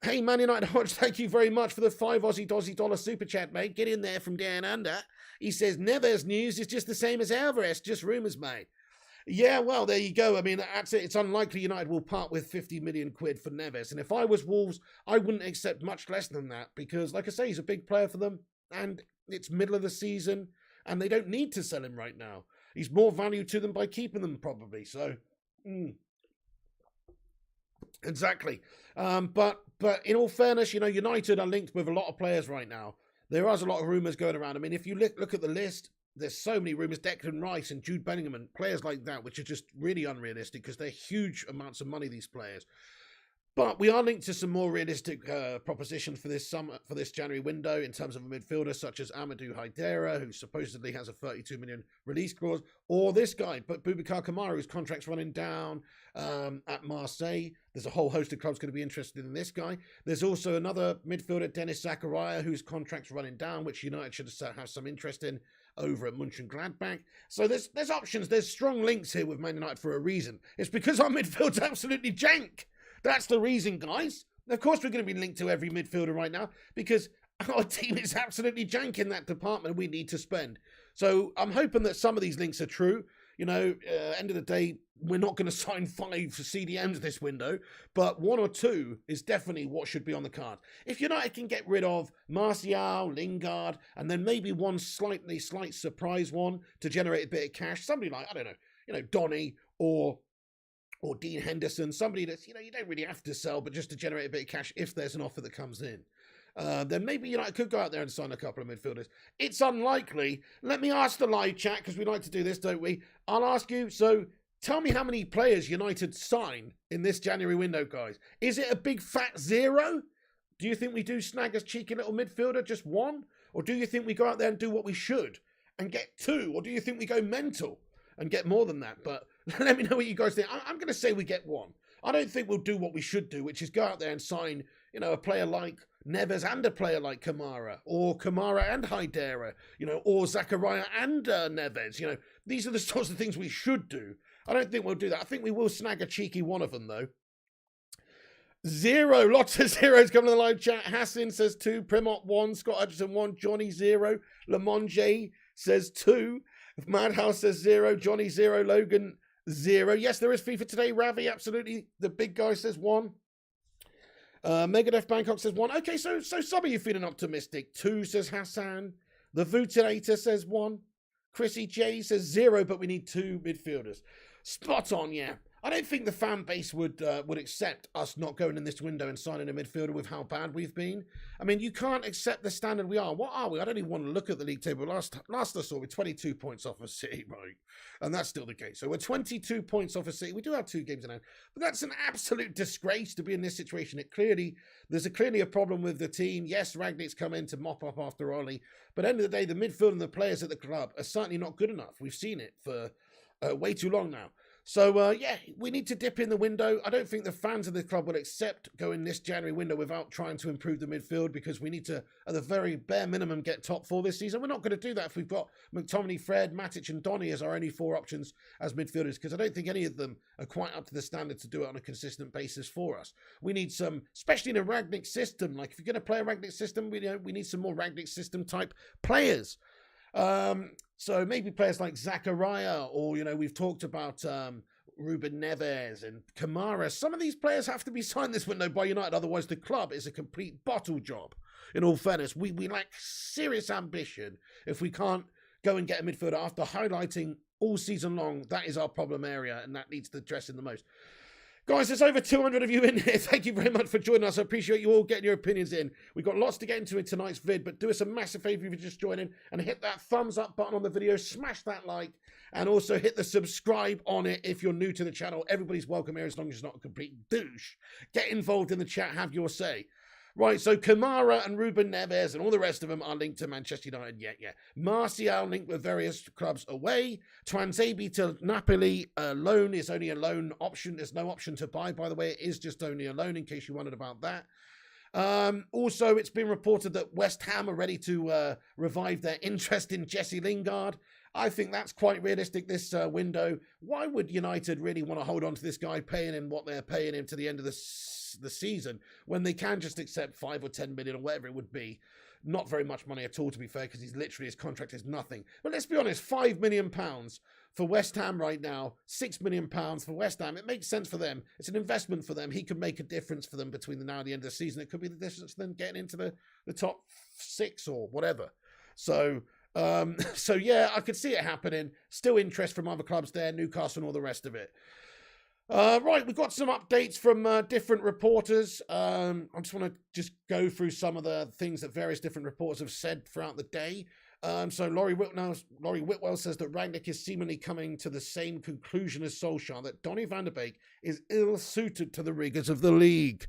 Hey, Man United Hodge, thank you very much for the $5 Aussie dollar super chat, mate. Get in there from down under. He says, Neves news is just the same as Alvarez, just rumours, mate. Yeah, well, there you go. I mean, that's it. It's unlikely United will part with 50 million quid for Neves. And if I was Wolves, I wouldn't accept much less than that because, like I say, he's a big player for them and it's middle of the season and they don't need to sell him right now. He's more value to them by keeping them probably. So, exactly. But in all fairness, United are linked with a lot of players right now. There is a lot of rumours going around. I mean, if you look at the list, there's so many rumours, Declan Rice and Jude Bellingham and players like that, which are just really unrealistic because they're huge amounts of money, these players. But we are linked to some more realistic propositions for this summer, for this January window in terms of a midfielder such as Amadou Haidara, who supposedly has a 32 million release clause, or this guy, but Boubacar Kamara, whose contract's running down at Marseille. There's a whole host of clubs going to be interested in this guy. There's also another midfielder, Dennis Zakaria, whose contract's running down, which United should have some interest in over at Mönchengladbach. So there's options. There's strong links here with Man United for a reason. It's because our midfield's absolutely jank. That's the reason, guys. Of course we're going to be linked to every midfielder right now because our team is absolutely jank in that department and we need to spend. So I'm hoping that some of these links are true. End of the day, we're not going to sign 5 CDMs this window, but 1 or 2 is definitely what should be on the card. If United can get rid of Martial, Lingard, and then maybe one slight surprise one to generate a bit of cash, somebody like, I don't know, Donny or Dean Henderson, somebody that's, you don't really have to sell, but just to generate a bit of cash if there's an offer that comes in. Then maybe United could go out there and sign a couple of midfielders. It's unlikely. Let me ask the live chat, because we like to do this, don't we? I'll ask you, so tell me how many players United sign in this January window, guys. Is it a big fat 0? Do you think we do snag a cheeky little midfielder, just 1? Or do you think we go out there and do what we should and get 2? Or do you think we go mental and get more than that? But let me know what you guys think. I'm going to say we get 1. I don't think we'll do what we should do, which is go out there and sign, a player like Neves and a player like Kamara, or Kamara and Haidara, or Zakaria and Neves. These are the sorts of things we should do. I don't think we'll do that. I think we will snag a cheeky one of them, though. 0, lots of zeros coming to the live chat. Hassan says 2, Primot 1, Scott Hutchinson 1, Johnny 0, Lamonge says 2, Madhouse says 0, Johnny 0, Logan 0. Yes, there is FIFA today, Ravi, absolutely. The big guy says 1. Megadeth Bangkok says 1. Okay, so some of you feeling optimistic. 2 says Hassan. The Vutilator says 1. Chrissy J says 0, but we need 2 midfielders. Spot on, yeah. I don't think the fan base would accept us not going in this window and signing a midfielder with how bad we've been. I mean, you can't accept the standard we are. What are we? I don't even want to look at the league table. Last I saw, we're 22 points off of City, right? And that's still the case. So we're 22 points off of City. We do have 2 games in hand, but that's an absolute disgrace to be in this situation. There's clearly a problem with the team. Yes, Rangnick's come in to mop up after Ollie, but at the end of the day, the midfield and the players at the club are certainly not good enough. We've seen it for way too long now. So, yeah, we need to dip in the window. I don't think the fans of the club will accept going this January window without trying to improve the midfield, because we need to, at the very bare minimum, get top 4 this season. We're not going to do that if we've got McTominay, Fred, Matic and Donny as our only 4 options as midfielders, because I don't think any of them are quite up to the standard to do it on a consistent basis for us. We need some, especially in a Rangnick system. Like, if you're going to play a Rangnick system, we need some more Rangnick system type players. So maybe players like Zachariah, or, we've talked about Ruben Neves and Kamara. Some of these players have to be signed this window by United, otherwise the club is a complete bottle job. In all fairness, we lack serious ambition if we can't go and get a midfielder after highlighting all season long that is our problem area, and that needs to address in the most. Guys, there's over 200 of you in here. Thank you very much for joining us. I appreciate you all getting your opinions in. We've got lots to get into in tonight's vid, but do us a massive favour if you're just joining and hit that thumbs up button on the video, smash that like, and also hit the subscribe on it if you're new to the channel. Everybody's welcome here as long as it's not a complete douche. Get involved in the chat, have your say. Right, so Kamara and Ruben Neves and all the rest of them are linked to Manchester United. Yeah. Martial linked with various clubs away. Twanzebe to Napoli. Loan is only a loan option. There's no option to buy, by the way. It is just only a loan, in case you wondered about that. Also, it's been reported that West Ham are ready to revive their interest in Jesse Lingard. I think that's quite realistic this window. Why would United really want to hold on to this guy, paying him what they're paying him to the end of the season, when they can just accept 5 or 10 million or whatever it would be? Not very much money at all, to be fair, because his contract is nothing. But let's be honest, £5 million for West Ham right now, £6 million for West Ham. It makes sense for them. It's an investment for them. He can make a difference for them between now and the end of the season. It could be the difference for them getting into the top 6 or whatever. So yeah, I could see it happening. Still interest from other clubs there, Newcastle and all the rest of it. Right, we've got some updates from different reporters. I just want to go through some of the things that various different reporters have said throughout the day. So Laurie Whitwell says that Rangnick is seemingly coming to the same conclusion as Solskjaer, that Donny van der Beek is ill-suited to the rigours of the league.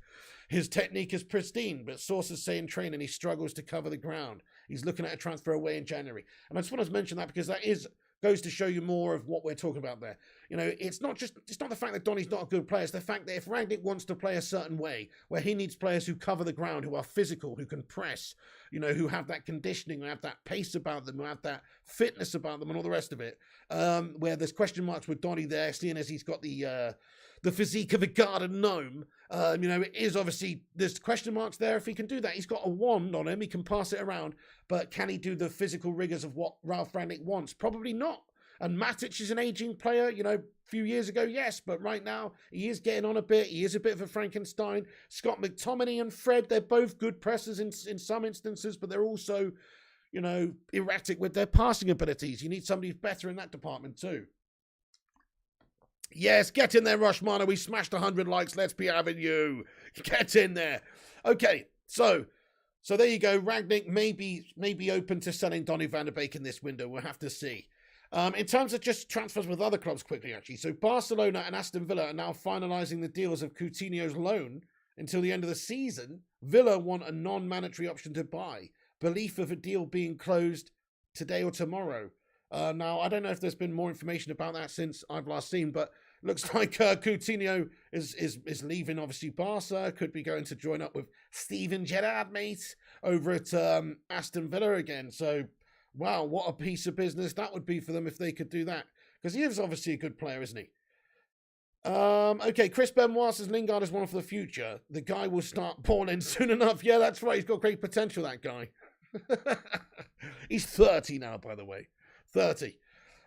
His technique is pristine, but sources say in training he struggles to cover the ground. He's looking at a transfer away in January. And I just want to mention that because that goes to show you more of what we're talking about there. It's not the fact that Donny's not a good player. It's the fact that if Rangnick wants to play a certain way, where he needs players who cover the ground, who are physical, who can press, who have that conditioning, who have that pace about them, who have that fitness about them and all the rest of it, where there's question marks with Donny there, seeing as he's got the physique of a garden gnome. It is obviously, there's question marks there if he can do that. He's got a wand on him, he can pass it around, but can he do the physical rigours of what Ralf Rangnick wants? Probably not. And Matic is an ageing player, a few years ago, yes, but right now he is getting on a bit. He is a bit of a Frankenstein. Scott McTominay and Fred, they're both good pressers in some instances, but they're also, erratic with their passing abilities. You need somebody who's better in that department too. Yes, get in there, Rushmana. We smashed 100 likes. Let's be having you. Get in there. Okay, so there you go. Rangnick may be open to selling Donny van der Beek in this window. We'll have to see. In terms of just transfers with other clubs quickly, actually. So Barcelona and Aston Villa are now finalising the deals of Coutinho's loan until the end of the season. Villa want a non-mandatory option to buy. Belief of a deal being closed today or tomorrow. Now, I don't know if there's been more information about that since I've last seen, but looks like Coutinho is leaving, obviously, Barca. Could be going to join up with Steven Gerrard, mate, over at Aston Villa again. So, wow, what a piece of business that would be for them if they could do that. Because he is obviously a good player, isn't he? Okay, Chris Benoit says Lingard is one for the future. The guy will start balling soon enough. Yeah, that's right. He's got great potential, that guy. He's 30 now, by the way. 30.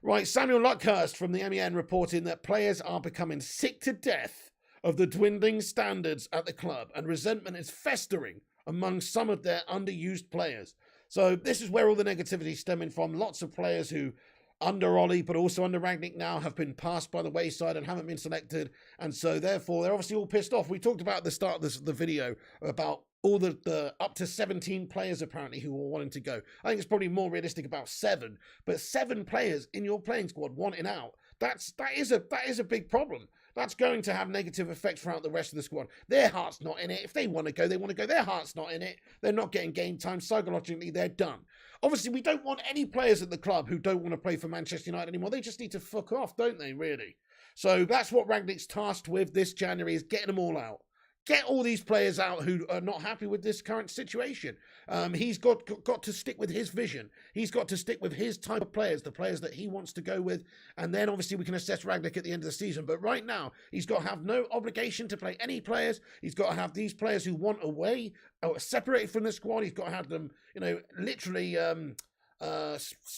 Right, Samuel Luckhurst from the MEN reporting that players are becoming sick to death of the dwindling standards at the club, and resentment is festering among some of their underused players. So this is where all the negativity is stemming from. Lots of players who, under Ollie, but also under Rangnick now, have been passed by the wayside and haven't been selected. And so therefore, they're obviously all pissed off. We talked about at the start of the video about all the up to 17 players apparently who were wanting to go. I think it's probably more realistic about 7, but 7 players in your playing squad wanting out. That is a big problem. That's going to have negative effects throughout the rest of the squad. Their heart's not in it. If they want to go, they want to go. Their heart's not in it. They're not getting game time. Psychologically, they're done. Obviously, we don't want any players at the club who don't want to play for Manchester United anymore. They just need to fuck off, don't they, really? So that's what Rangnick's tasked with this January, is getting them all out. Get all these players out who are not happy with this current situation. He's got to stick with his vision. He's got to stick with his type of players, the players that he wants to go with. And then obviously we can assess Rangnick at the end of the season. But right now, he's got to have no obligation to play any players. He's got to have these players who want away or separated from the squad. He's got to have them, literally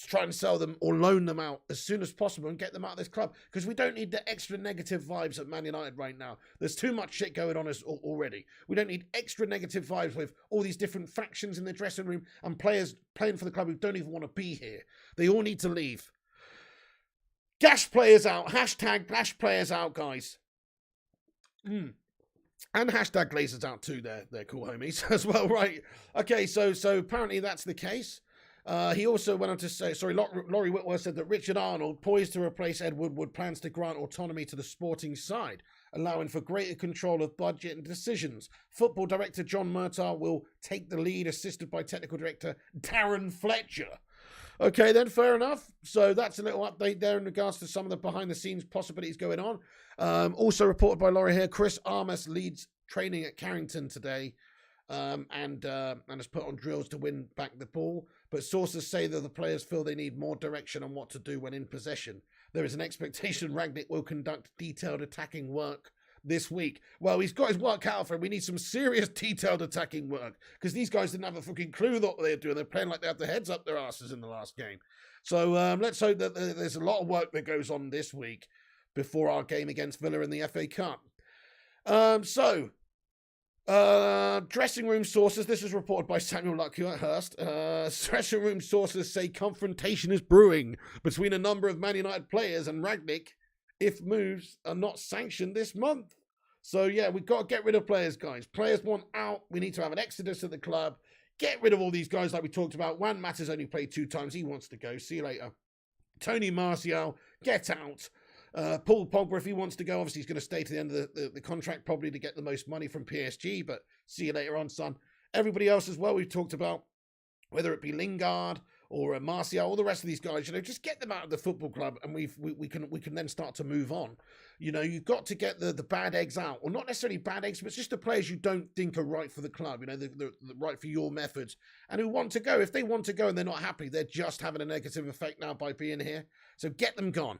try and sell them or loan them out as soon as possible and get them out of this club, because we don't need the extra negative vibes at Man United right now. There's too much shit going on already. We don't need extra negative vibes with all these different factions in the dressing room and players playing for the club who don't even want to be here. They all need to leave. Gash players out. Hashtag gash players out, guys. And hashtag Glazers out too. They're cool homies as well, right? Okay, so apparently that's the case. He also went on to say, Laurie Whitworth said that Richard Arnold, poised to replace Ed Woodward, plans to grant autonomy to the sporting side, allowing for greater control of budget and decisions. Football director John Murtaugh will take the lead, assisted by technical director Darren Fletcher. Okay, then, fair enough. So that's a little update there in regards to some of the behind-the-scenes possibilities going on. Also reported by Laurie here, Chris Armas leads training at Carrington today. And has put on drills to win back the ball. But sources say that the players feel they need more direction on what to do when in possession. There is an expectation Rangnick will conduct detailed attacking work this week. Well, he's got his work cut out for him. We need some serious detailed attacking work, because these guys didn't have a fucking clue what they're doing. They're playing like they have their heads up their asses in the last game. So let's hope that there's a lot of work that goes on this week before our game against Villa in the FA Cup. Dressing room sources, this is reported by Samuel Luckhurst. Dressing room sources say confrontation is brewing between a number of Man United players and Rangnick if moves are not sanctioned this month. So yeah, we've got to get rid of players, guys. Players want out. We need to have an exodus at the club. Get rid of all these guys like we talked about. Juan Mata's only played 2 times. He wants to go. See you later. Tony Martial, get out. Paul Pogba, if he wants to go, obviously he's going to stay to the end of the contract, probably to get the most money from PSG, but see you later on, son. Everybody else as well we've talked about, whether it be Lingard or Martial, all the rest of these guys, just get them out of the football club, and we can then start to move on. You've got to get the bad eggs out, or not necessarily bad eggs, but just the players you don't think are right for the club, the right for your methods, and who want to go. If they want to go and they're not happy, they're just having a negative effect now by being here. So get them gone.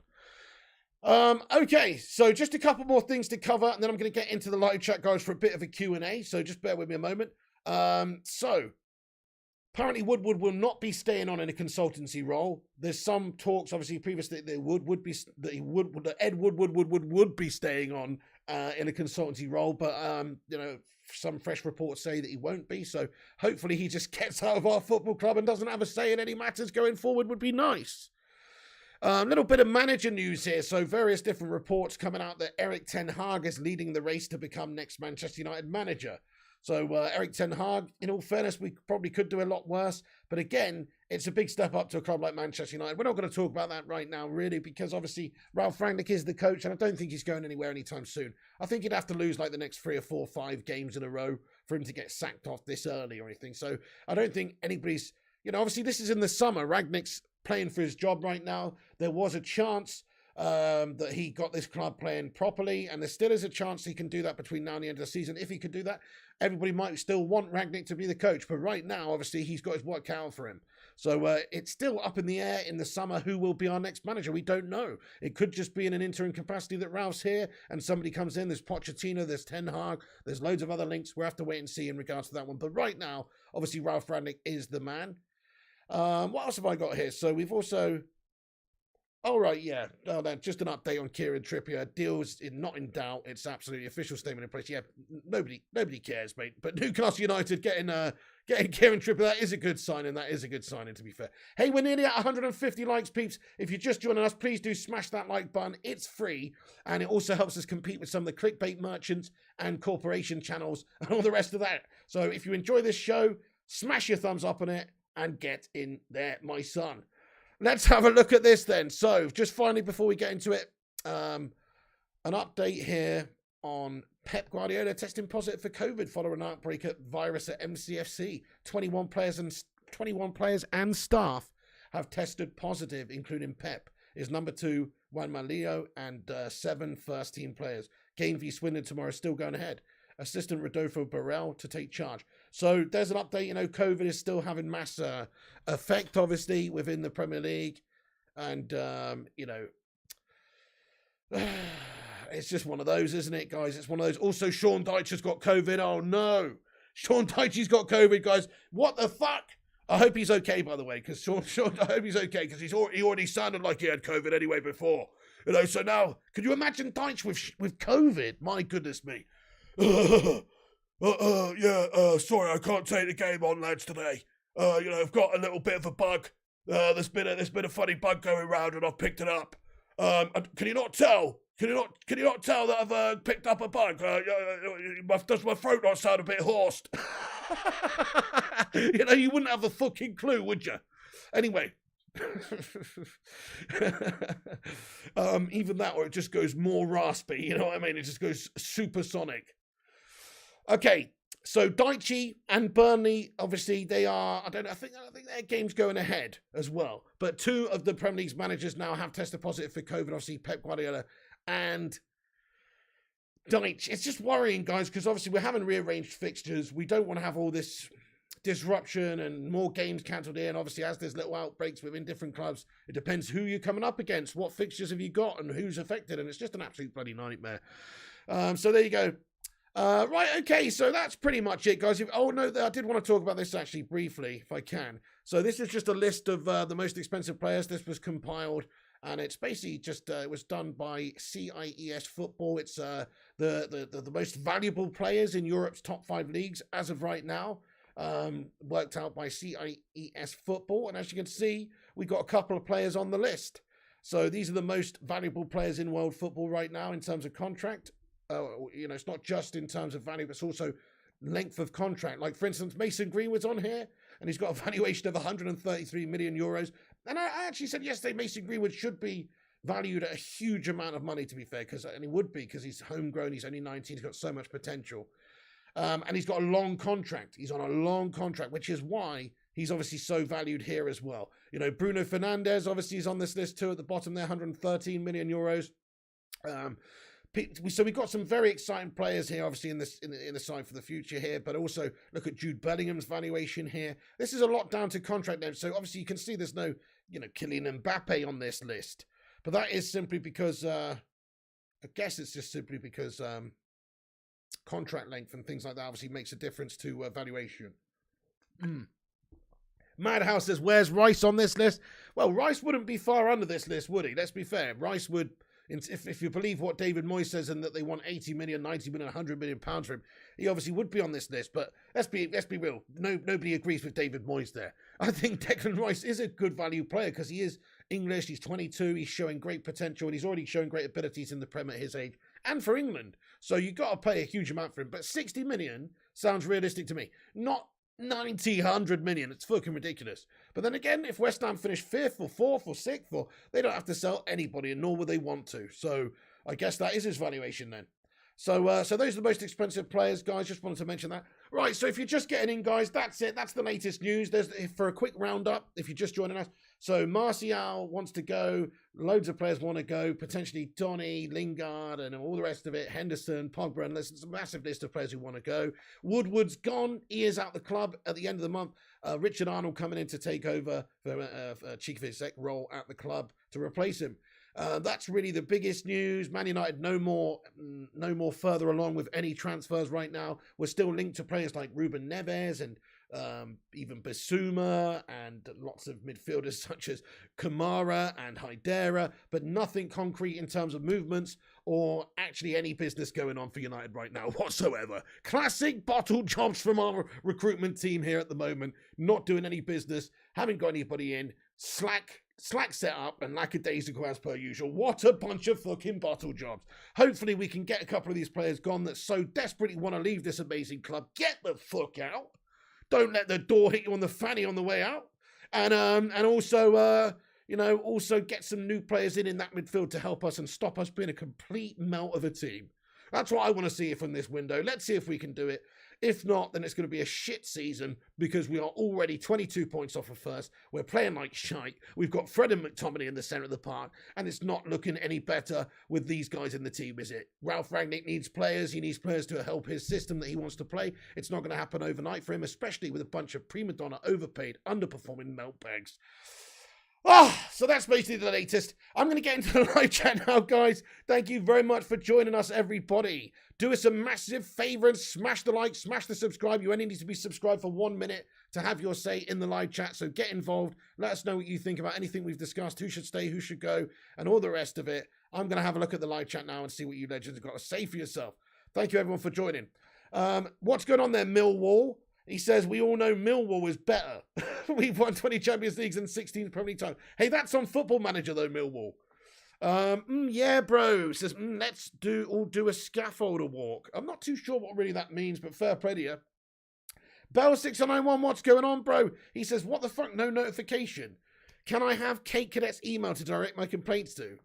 Okay, so just a couple more things to cover, and then I'm going to get into the live chat, guys, for a bit of a Q&A, so just bear with me a moment. So, apparently Woodward will not be staying on in a consultancy role. There's some talks, obviously, previously that Ed Woodward would be staying on in a consultancy role, but, some fresh reports say that he won't be, so hopefully he just gets out of our football club and doesn't have a say in any matters going forward would be nice. Little bit of manager news here. So various different reports coming out that Erik ten Hag is leading the race to become next Manchester United manager. So Erik ten Hag, in all fairness, we probably could do a lot worse. But again, it's a big step up to a club like Manchester United. We're not going to talk about that right now, really, because obviously Ralf Rangnick is the coach, and I don't think he's going anywhere anytime soon. I think he'd have to lose like the next 3 or 4 or 5 games in a row for him to get sacked off this early or anything. So I don't think anybody's, obviously this is in the summer. Rangnick's playing for his job right now. There was a chance that he got this club playing properly, and there still is a chance he can do that between now and the end of the season. If he could do that, everybody might still want Rangnick to be the coach, but right now, obviously, he's got his work cut out for him. So it's still up in the air in the summer who will be our next manager. We don't know. It could just be in an interim capacity that Ralph's here and somebody comes in. There's Pochettino, there's Ten Hag, there's loads of other links. We'll have to wait and see in regards to that one. But right now, obviously, Ralf Rangnick is the man. What else have I got here? So we've also All right, yeah. Oh, just an update on Kieran Trippier. Deals not in doubt. It's absolutely official statement in place. Yeah, nobody cares, mate. But Newcastle United getting Kieran Trippier, that is a good signing. That is a good signing, to be fair. Hey, we're nearly at 150 likes, peeps. If you're just joining us, please do smash that like button. It's free, and it also helps us compete with some of the clickbait merchants and corporation channels and all the rest of that. So if you enjoy this show, smash your thumbs up on it and get in there, my son. Let's have a look at this then. So, just finally, before we get into it, an update here on Pep Guardiola testing positive for COVID following an outbreak of virus at MCFC. 21 players and staff have tested positive, including Pep, his number 2, Juan Malillo, and 7 first-team players. Game v Swindon tomorrow is still going ahead. Assistant Rodolfo Borrell to take charge. So there's an update. COVID is still having mass effect, obviously, within the Premier League. And, it's just one of those, isn't it, guys? It's one of those. Also, Sean Dyche has got COVID. Oh, no. Sean Dyche's got COVID, guys. What the fuck? I hope he's okay, by the way, because Sean, I hope he's okay, because he already sounded like he had COVID anyway before. So now, could you imagine Dyche with COVID? My goodness me. Sorry, I can't take the game on, lads, today. I've got a little bit of a bug. There's been a funny bug going around, and I've picked it up. Can you not tell? Can you not tell that I've picked up a bug? Does my throat not sound a bit hoarse? You wouldn't have a fucking clue, would you? Anyway. Even that, or it just goes more raspy, you know what I mean? It just goes supersonic. Okay, so Dyche and Burnley, obviously they are, I think their game's going ahead as well. But 2 of the Premier League's managers now have tested positive for COVID, obviously Pep Guardiola and Dyche. It's just worrying, guys, because obviously we're having rearranged fixtures. We don't want to have all this disruption and more games cancelled in. Obviously, as there's little outbreaks within different clubs, it depends who you're coming up against, what fixtures have you got, and who's affected, and it's just an absolute bloody nightmare. So there you go. Right, okay, so that's pretty much it, guys. I did want to talk about this actually briefly, if I can. So this is just a list of the most expensive players. This was compiled, and it's basically just, it was done by CIES Football. It's the most valuable players in Europe's top 5 leagues as of right now. Worked out by CIES Football, and as you can see, we got a couple of players on the list. So these are the most valuable players in world football right now in terms of contract. It's not just in terms of value, but it's also length of contract. Like, for instance, Mason Greenwood's on here, and he's got a valuation of 133 million euros. And I actually said yesterday Mason Greenwood should be valued at a huge amount of money, to be fair, and he would be, because he's homegrown, he's only 19, he's got so much potential. And he's got a long contract. He's on a long contract, which is why he's obviously so valued here as well. Bruno Fernandes obviously is on this list too at the bottom there, 113 million euros. So we've got some very exciting players here, obviously in the side for the future here, but also look at Jude Bellingham's valuation here. This is a lot down to contract now. So obviously you can see there's no, Kylian Mbappe on this list, but that is simply because, I guess it's just simply because, contract length and things like that obviously makes a difference to valuation. Madhouse says, where's Rice on this list? Well, Rice wouldn't be far under this list, would he? Let's be fair. Rice would, if you believe what David Moyes says and that they want 80 million, 90 million, 100 million pounds for him, he obviously would be on this list. But let's be real. Nobody agrees with David Moyes there. I think Declan Rice is a good value player because he is English. He's 22. He's showing great potential, and he's already shown great abilities in the Prem at his age and for England. So you've got to pay a huge amount for him. But 60 million sounds realistic to me. Not 90, 100 million. It's fucking ridiculous. But then again, if West Ham finish 5th or 4th or 6th, they don't have to sell anybody, and nor will they want to. So I guess that is his valuation then. So those are the most expensive players, guys. Just wanted to mention that. Right, so if you're just getting in, guys, that's it. That's the latest news. For a quick roundup, if you're just joining us. So Martial wants to go. Loads of players want to go. Potentially Donny, Lingard, and all the rest of it. Henderson, Pogba, and there's a massive list of players who want to go. Woodward's gone. He is out the club at the end of the month. Richard Arnold coming in to take over for a chief exec role at the club to replace him. That's really the biggest news. Man United no more further along with any transfers right now. We're still linked to players like Ruben Neves and even Basuma and lots of midfielders such as Kamara and Haidara, but nothing concrete in terms of movements or actually any business going on for United right now whatsoever. Classic bottle jobs from our recruitment team here at the moment, not doing any business, haven't got anybody in, slack set up and lackadaisical as per usual. What a bunch of fucking bottle jobs. Hopefully we can get a couple of these players gone that so desperately want to leave this amazing club. Get the fuck out. Don't let the door hit you on the fanny on the way out. And also, also get some new players in that midfield to help us and stop us being a complete melt of a team. That's what I want to see from this window. Let's see if we can do it. If not, then it's going to be a shit season because we are already 22 points off of first. We're playing like shite. We've got Fred and McTominay in the centre of the park, and it's not looking any better with these guys in the team, is it? Ralf Rangnick needs players. He needs players to help his system that he wants to play. It's not going to happen overnight for him, especially with a bunch of prima donna, overpaid, underperforming meltbags. So that's basically the latest. I'm going to get into the live chat now, guys. Thank you very much for joining us, everybody. Do us a massive favor and smash the like, smash the subscribe. You only need to be subscribed for 1 minute to have your say in the live chat. So get involved. Let us know what you think about anything we've discussed, who should stay, who should go, and all the rest of it. I'm going to have a look at the live chat now and see what you legends have got to say for yourself. Thank you, everyone, for joining. What's going on there, Millwall? He says, we all know Millwall is better. We've won 20 Champions Leagues and 16 Premier League titles. Hey, that's on Football Manager, though, Millwall. Yeah, bro. Says, let's do a scaffolder walk. I'm not too sure what really that means, but fair play to you. Bell6091, what's going on, bro? He says, what the fuck, no notification? Can I have Kate Cadet's email to direct my complaints to?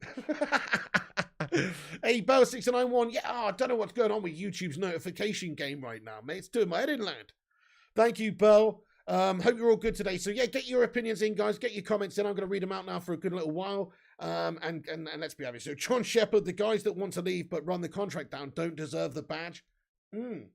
Hey, Bell6091, yeah, I don't know what's going on with YouTube's notification game right now, mate. It's doing my head in land. Thank you, Bell. Hope you're all good today. So, yeah, get your opinions in, guys. Get your comments in. I'm going to read them out now for a good little while. And let's be honest. So, John Shepherd, the guys that want to leave but run the contract down don't deserve the badge. And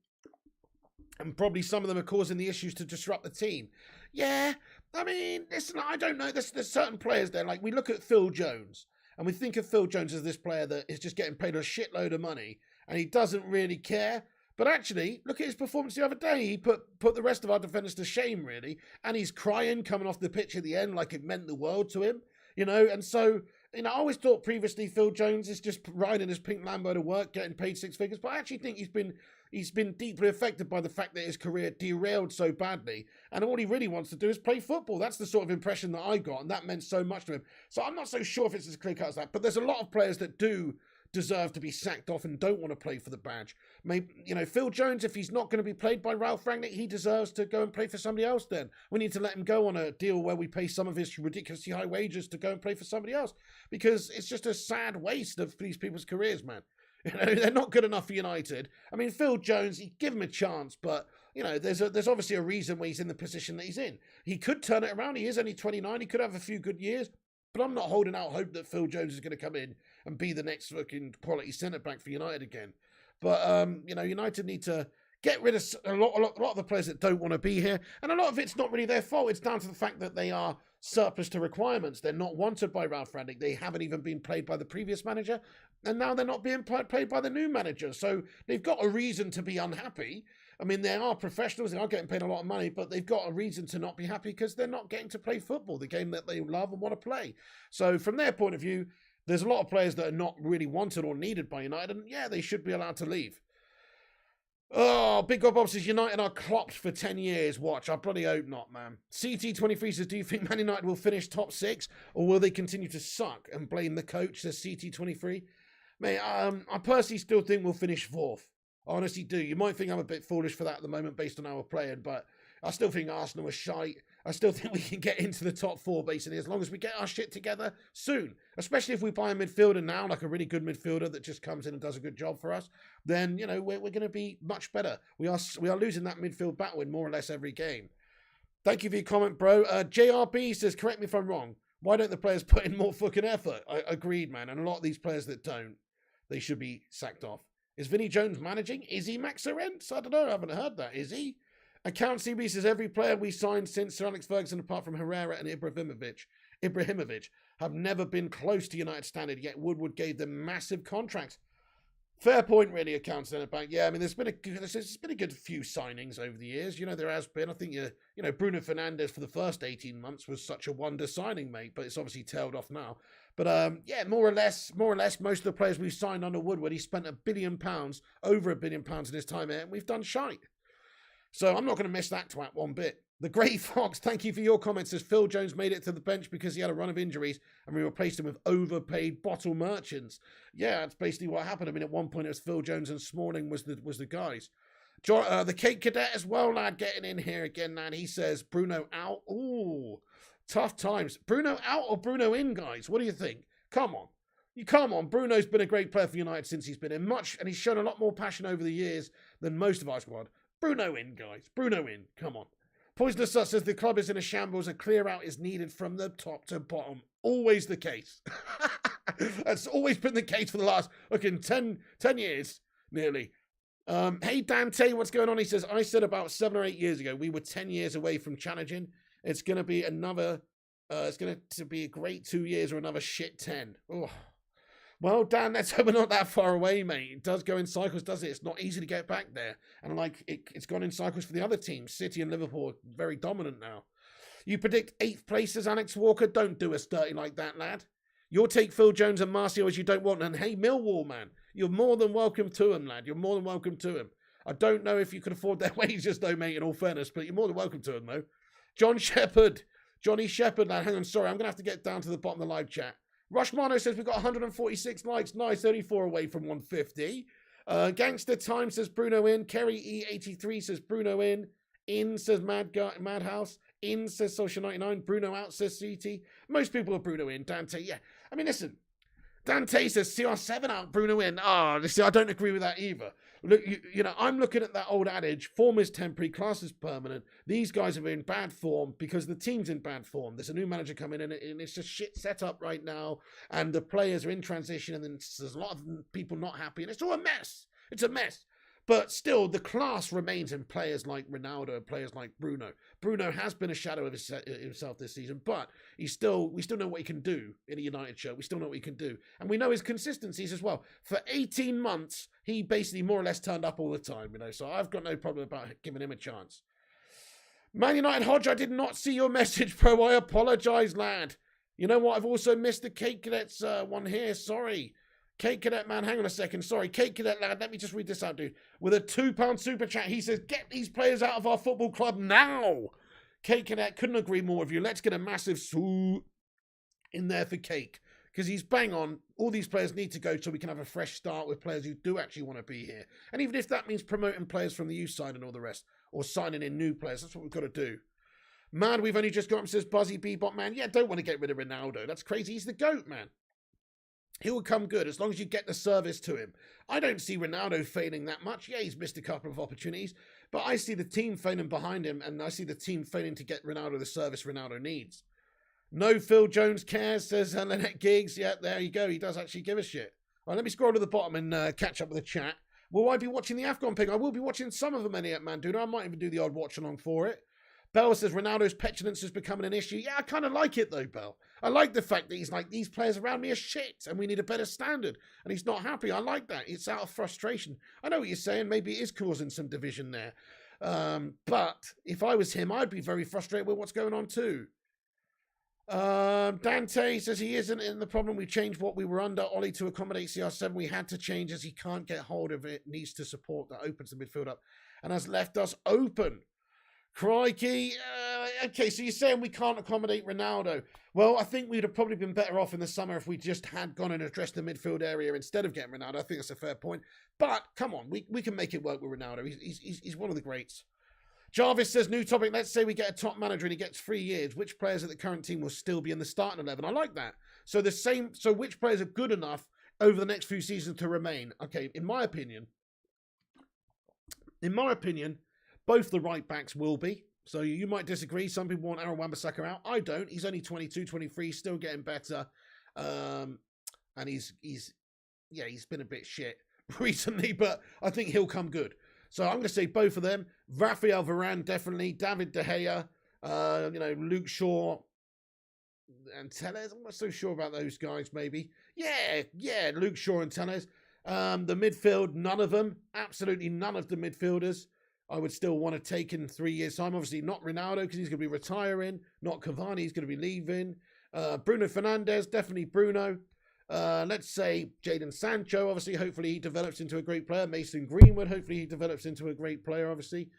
probably some of them are causing the issues to disrupt the team. Yeah, I mean, listen, I don't know. There's certain players there. Like, we look at Phil Jones, and we think of Phil Jones as this player that is just getting paid a shitload of money, and he doesn't really care. But actually, look at his performance the other day. He put the rest of our defenders to shame, really. And he's crying coming off the pitch at the end like it meant the world to him, And so, I always thought previously Phil Jones is just riding his pink Lambo to work, getting paid 6 figures. But I actually think he's been deeply affected by the fact that his career derailed so badly. And all he really wants to do is play football. That's the sort of impression that I got. And that meant so much to him. So I'm not so sure if it's as clear cut as that. But there's a lot of players that do deserve to be sacked off and don't want to play for the badge. Maybe, Phil Jones, if he's not going to be played by Ralf Rangnick, he deserves to go and play for somebody else then. We need to let him go on a deal where we pay some of his ridiculously high wages to go and play for somebody else, because it's just a sad waste of these people's careers, man. They're not good enough for United. I mean, Phil Jones, you give him a chance, but there's obviously a reason why he's in the position that he's in. He could turn it around. He is only 29. He could have a few good years. But I'm not holding out hope that Phil Jones is going to come in and be the next fucking quality centre-back for United again. But, United need to get rid of a lot of the players that don't want to be here. And a lot of it's not really their fault. It's down to the fact that they are surplus to requirements. They're not wanted by Ralf Rangnick. They haven't even been played by the previous manager. And now they're not being played by the new manager. So they've got a reason to be unhappy. I mean, they are professionals, they are getting paid a lot of money, but they've got a reason to not be happy because they're not getting to play football, the game that they love and want to play. So from their point of view, there's a lot of players that are not really wanted or needed by United, and yeah, they should be allowed to leave. Oh, Big God Bob says United are clopped for 10 years. Watch, I bloody hope not, man. CT23 says, do you think Man United will finish top 6, or will they continue to suck and blame the coach, says CT23? Mate, I personally still think we'll finish 4th. I honestly do. You might think I'm a bit foolish for that at the moment based on how we're playing, but I still think Arsenal are shite. I still think we can get into the top 4 basically as long as we get our shit together soon. Especially if we buy a midfielder now, like a really good midfielder that just comes in and does a good job for us, then, we're going to be much better. We are losing that midfield battle in more or less every game. Thank you for your comment, bro. JRB says, correct me if I'm wrong. Why don't the players put in more fucking effort? I agreed, man. And a lot of these players that don't, they should be sacked off. Is Vinnie Jones managing? Is he Max Arentz? I don't know. I haven't heard that. Is he? Account CB says every player we signed since Sir Alex Ferguson, apart from Herrera and Ibrahimovic, have never been close to United standard, yet Woodward gave them massive contracts. Fair point, really, accounts centre back. Yeah, I mean, there's been a good few signings over the years. There has been. I think Bruno Fernandes for the first 18 months was such a wonder signing, mate. But it's obviously tailed off now. But yeah, more or less, most of the players we've signed under Woodward, he spent £1 billion, over £1 billion in his time here, and we've done shite. So I'm not going to miss that twat one bit. The Grey Fox, thank you for your comments. Says Phil Jones made it to the bench because he had a run of injuries and we replaced him with overpaid bottle merchants. Yeah, that's basically what happened. I mean, at one point it was Phil Jones and Smalling was the guys. The Cape Cadet as well, lad, getting in here again, lad. He says Bruno out. Ooh, tough times. Bruno out or Bruno in, guys? What do you think? Come on. Come on. Bruno's been a great player for United since he's been in much, and he's shown a lot more passion over the years than most of our squad. Bruno in, guys. Bruno in. Come on. Poisonous Sut says the club is in a shambles. A clear out is needed from the top to bottom. Always the case. That's always been the case for the last, 10 years, nearly. Hey, Dante, what's going on? He says, I said about 7 or 8 years ago, we were 10 years away from challenging. It's going to be it's going to be a great 2 years or another shit 10. Oh. Well, Dan, let's hope we're not that far away, mate. It does go in cycles, does it? It's not easy to get back there. And it's gone in cycles for the other teams. City and Liverpool are very dominant now. You predict 8th places, Alex Walker? Don't do us dirty like that, lad. You'll take Phil Jones and Marcio as you don't want. And hey, Millwall, man, you're more than welcome to him, lad. You're more than welcome to him. I don't know if you can afford their wages, though, mate, in all fairness, but you're more than welcome to him, though. Johnny Shepherd, lad. Hang on, sorry, I'm going to have to get down to the bottom of the live chat. Rushmano says we've got 146 likes. Nice, only 4 away from 150. Gangster Time says Bruno in. Kerry E83 says Bruno in. In says Madhouse. In says Social 99. Bruno out says CT. Most people are Bruno in. Dante, yeah. I mean, listen. Dante says CR7 out, Bruno in. See, I don't agree with that either. Look, I'm looking at that old adage, form is temporary, class is permanent. These guys are in bad form because the team's in bad form. There's a new manager coming in and it's just shit set up right now. And the players are in transition and then there's a lot of people not happy and it's all a mess. It's a mess. But still, the class remains in players like Ronaldo, players like Bruno. Bruno has been a shadow of himself this season, but we still know what he can do in a United shirt. We still know what he can do. And we know his consistencies as well. For 18 months, he basically more or less turned up all the time, so I've got no problem about giving him a chance. Man United Hodge, I did not see your message, bro. I apologise, lad. You know what? I've also missed the Cake Cadets one here. Sorry. Cake Cadet, man, hang on a second. Sorry, Cake Cadet, lad, let me just read this out, dude. With a £2 super chat, he says, get these players out of our football club now. Cake Cadet, couldn't agree more with you. Let's get a massive soo in there for Cake. Because he's bang on. All these players need to go so we can have a fresh start with players who do actually want to be here. And even if that means promoting players from the youth side and all the rest, or signing in new players, that's what we've got to do. Man, we've only just got him, says Buzzy Bebop, man. Yeah, don't want to get rid of Ronaldo. That's crazy. He's the GOAT, man. He will come good as long as you get the service to him. I don't see Ronaldo failing that much. Yeah, he's missed a couple of opportunities, but I see the team failing behind him, and I see the team failing to get Ronaldo the service Ronaldo needs. No Phil Jones cares, says Lynette Giggs. Yeah, there you go. He does actually give a shit. All right, let me scroll to the bottom and catch up with the chat. Will I be watching the AFCON pig? I will be watching some of them, Maniac Manduna. I might even do the odd watch along for it. Bell says Ronaldo's petulance is becoming an issue. Yeah, I kind of like it though, Bell. I like the fact that he's like, these players around me are shit and we need a better standard. And he's not happy. I like that. It's out of frustration. I know what you're saying. Maybe it is causing some division there. But if I was him, I'd be very frustrated with what's going on too. Dante says he isn't in the problem. We changed what we were under Ollie to accommodate CR7. We had to change as he can't get hold of it. Needs to support that opens the midfield up and has left us open. Crikey. Okay, so you're saying we can't accommodate Ronaldo. Well, I think we'd have probably been better off in the summer if we just had gone and addressed the midfield area instead of getting Ronaldo. I think that's a fair point. But, come on, we can make it work with Ronaldo. He's one of the greats. Jarvis says, new topic, let's say we get a top manager and he gets 3 years. Which players at the current team will still be in the starting 11? I like that. So which players are good enough over the next few seasons to remain? Okay, in my opinion, both the right backs will be. So you might disagree. Some people want Aaron Wan-Bissaka out. I don't. He's only 22, 23, still getting better. And he's been a bit shit recently, but I think he'll come good. So I'm going to say both of them. Rafael Varane, definitely. David De Gea, Luke Shaw and Tellez. I'm not so sure about those guys, maybe. Yeah, Luke Shaw and Tellez. The midfield, none of them. Absolutely none of the midfielders I would still want to take in 3 years' time. Obviously not Ronaldo because he's going to be retiring. Not Cavani, he's going to be leaving. Bruno Fernandes, definitely Bruno. Let's say Jadon Sancho, obviously, hopefully he develops into a great player. Mason Greenwood, hopefully he develops into a great player, obviously.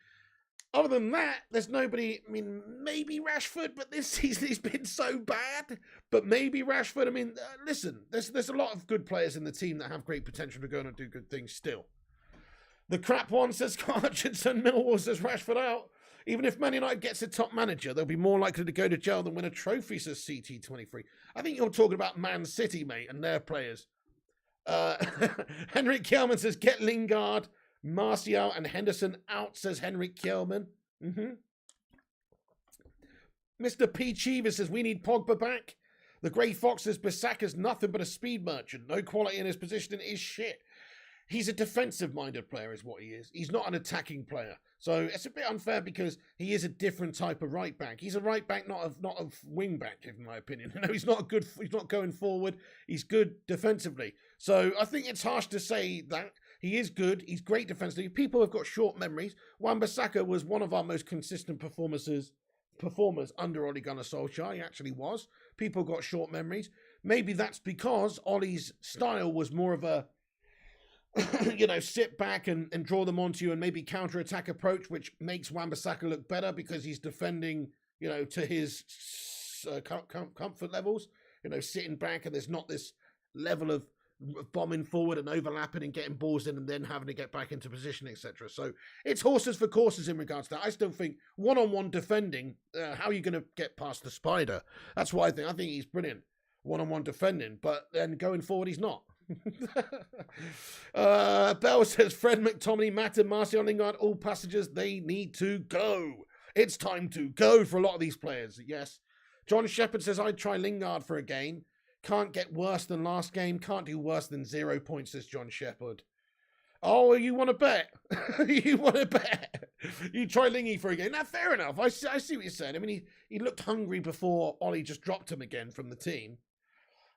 Other than that, there's nobody. I mean, maybe Rashford, but this season he's been so bad. But maybe Rashford. I mean, listen, there's a lot of good players in the team that have great potential to go on and do good things still. The crap one says Hutchinson, Millwall says Rashford out. Even if Man United gets a top manager, they'll be more likely to go to jail than win a trophy, says CT23. I think you're talking about Man City, mate, and their players. Henrik Kjellman says, get Lingard, Martial and Henderson out, says Henrik Kjellman. Mr. P. Cheever says, we need Pogba back. The Grey Fox says, Bissaka's nothing but a speed merchant. No quality in his positioning is shit. He's a defensive-minded player is what he is. He's not an attacking player. So it's a bit unfair because he is a different type of right back. He's a right back, not a wing back, in my opinion. You know, he's not going forward. He's good defensively. So I think it's harsh to say that. He is good. He's great defensively. People have got short memories. Wan-Bissaka was one of our most consistent performers under Ole Gunnar Solskjaer. He actually was. People got short memories. Maybe that's because Ole's style was more of a sit back and draw them onto you and maybe counter-attack approach, which makes Wan-Bissaka look better because he's defending, to his comfort levels, sitting back and there's not this level of bombing forward and overlapping and getting balls in and then having to get back into position, etc. So it's horses for courses in regards to that. I still think one-on-one defending, how are you going to get past the spider? That's what I think. I think he's brilliant one-on-one defending, but then going forward, he's not. Bell says Fred, McTominay, Mata, Martial, Lingard, all passengers, they need to go. It's time to go for a lot of these players. Yes. John Shepherd says I'd try Lingard for a game. Can't get worse than last game. Can't do worse than 0 points, says John Shepherd. Oh, you want to bet? You want to bet? You try Lingy for a game. Now, fair enough. I see what you're saying. I mean, he looked hungry before Ollie just dropped him again from the team.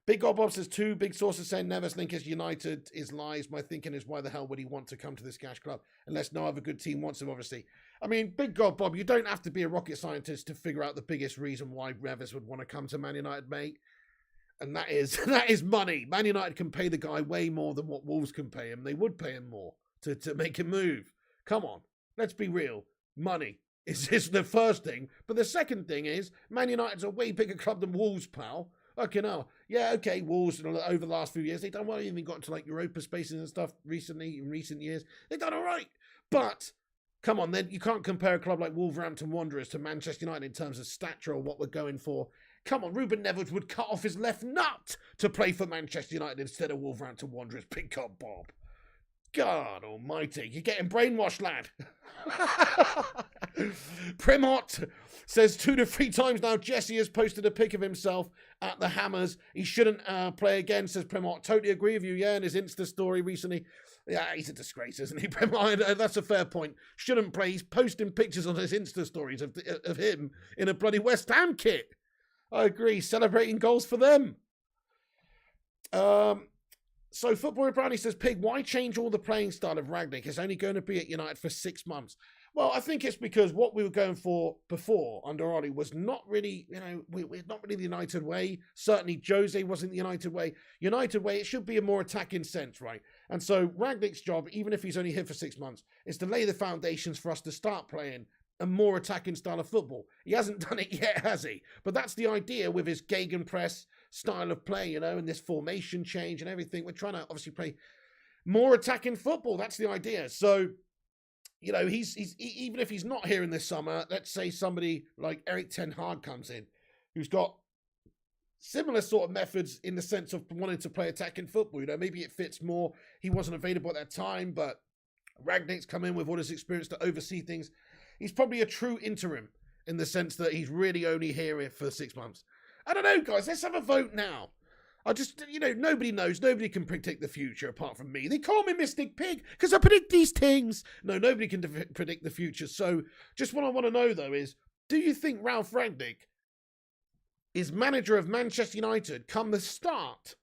Big God Bob says 2 big sources saying Neves link is United is lies. My thinking is why the hell would he want to come to this cash club unless no other good team wants him, obviously. I mean, Big God Bob, you don't have to be a rocket scientist to figure out the biggest reason why Neves would want to come to Man United, mate. And that is money. Man United can pay the guy way more than what Wolves can pay him. They would pay him more to make him move. Come on, let's be real. Money is the first thing. But the second thing is Man United's a way bigger club than Wolves, pal. Okay, now, yeah, okay, Wolves over the last few years, they've done well, even got into like Europa spaces and stuff recently, in recent years. They've done all right. But, come on, then you can't compare a club like Wolverhampton Wanderers to Manchester United in terms of stature or what we're going for. Come on, Ruben Neves would cut off his left nut to play for Manchester United instead of Wolverhampton Wanderers. Big God Bob. God almighty, you're getting brainwashed, lad. Primot says 2 to 3 times now Jesse has posted a pic of himself at the Hammers. He shouldn't play again, says Primot. Totally agree with you, yeah, in his Insta story recently. Yeah, he's a disgrace, isn't he, Primot? That's a fair point. Shouldn't play. He's posting pictures on his Insta stories of him in a bloody West Ham kit. I agree, celebrating goals for them. So Football Brownie says, Pig, why change all the playing style of Rangnick? It's only going to be at United for 6 months. Well, I think it's because what we were going for before under Ollie was not really, we're not really the United way. Certainly Jose wasn't the United way. United way, it should be a more attacking sense, right? And so Rangnick's job, even if he's only here for 6 months, is to lay the foundations for us to start playing a more attacking style of football. He hasn't done it yet, has he? But that's the idea with his gegenpress style of play, and this formation change and everything. We're trying to obviously play more attacking football. That's the idea. So, he's even if he's not here in this summer, let's say somebody like Erik ten Hag comes in, who's got similar sort of methods in the sense of wanting to play attacking football. Maybe it fits more. He wasn't available at that time, but Rangnick's come in with all his experience to oversee things. He's probably a true interim in the sense that he's really only here for 6 months. I don't know, guys. Let's have a vote now. I just, nobody knows. Nobody can predict the future apart from me. They call me Mystic Pig because I predict these things. No, nobody can predict the future. So just what I want to know, though, is do you think Ralf Rangnick is manager of Manchester United come the start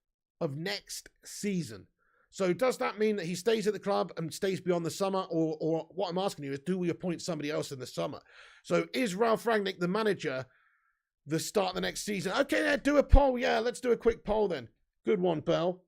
of next season? So does that mean that he stays at the club and stays beyond the summer? Or what I'm asking you is, do we appoint somebody else in the summer? So is Ralf Rangnick the manager the start of the next season? Okay, yeah, do a poll. Yeah, let's do a quick poll then. Good one, Bell.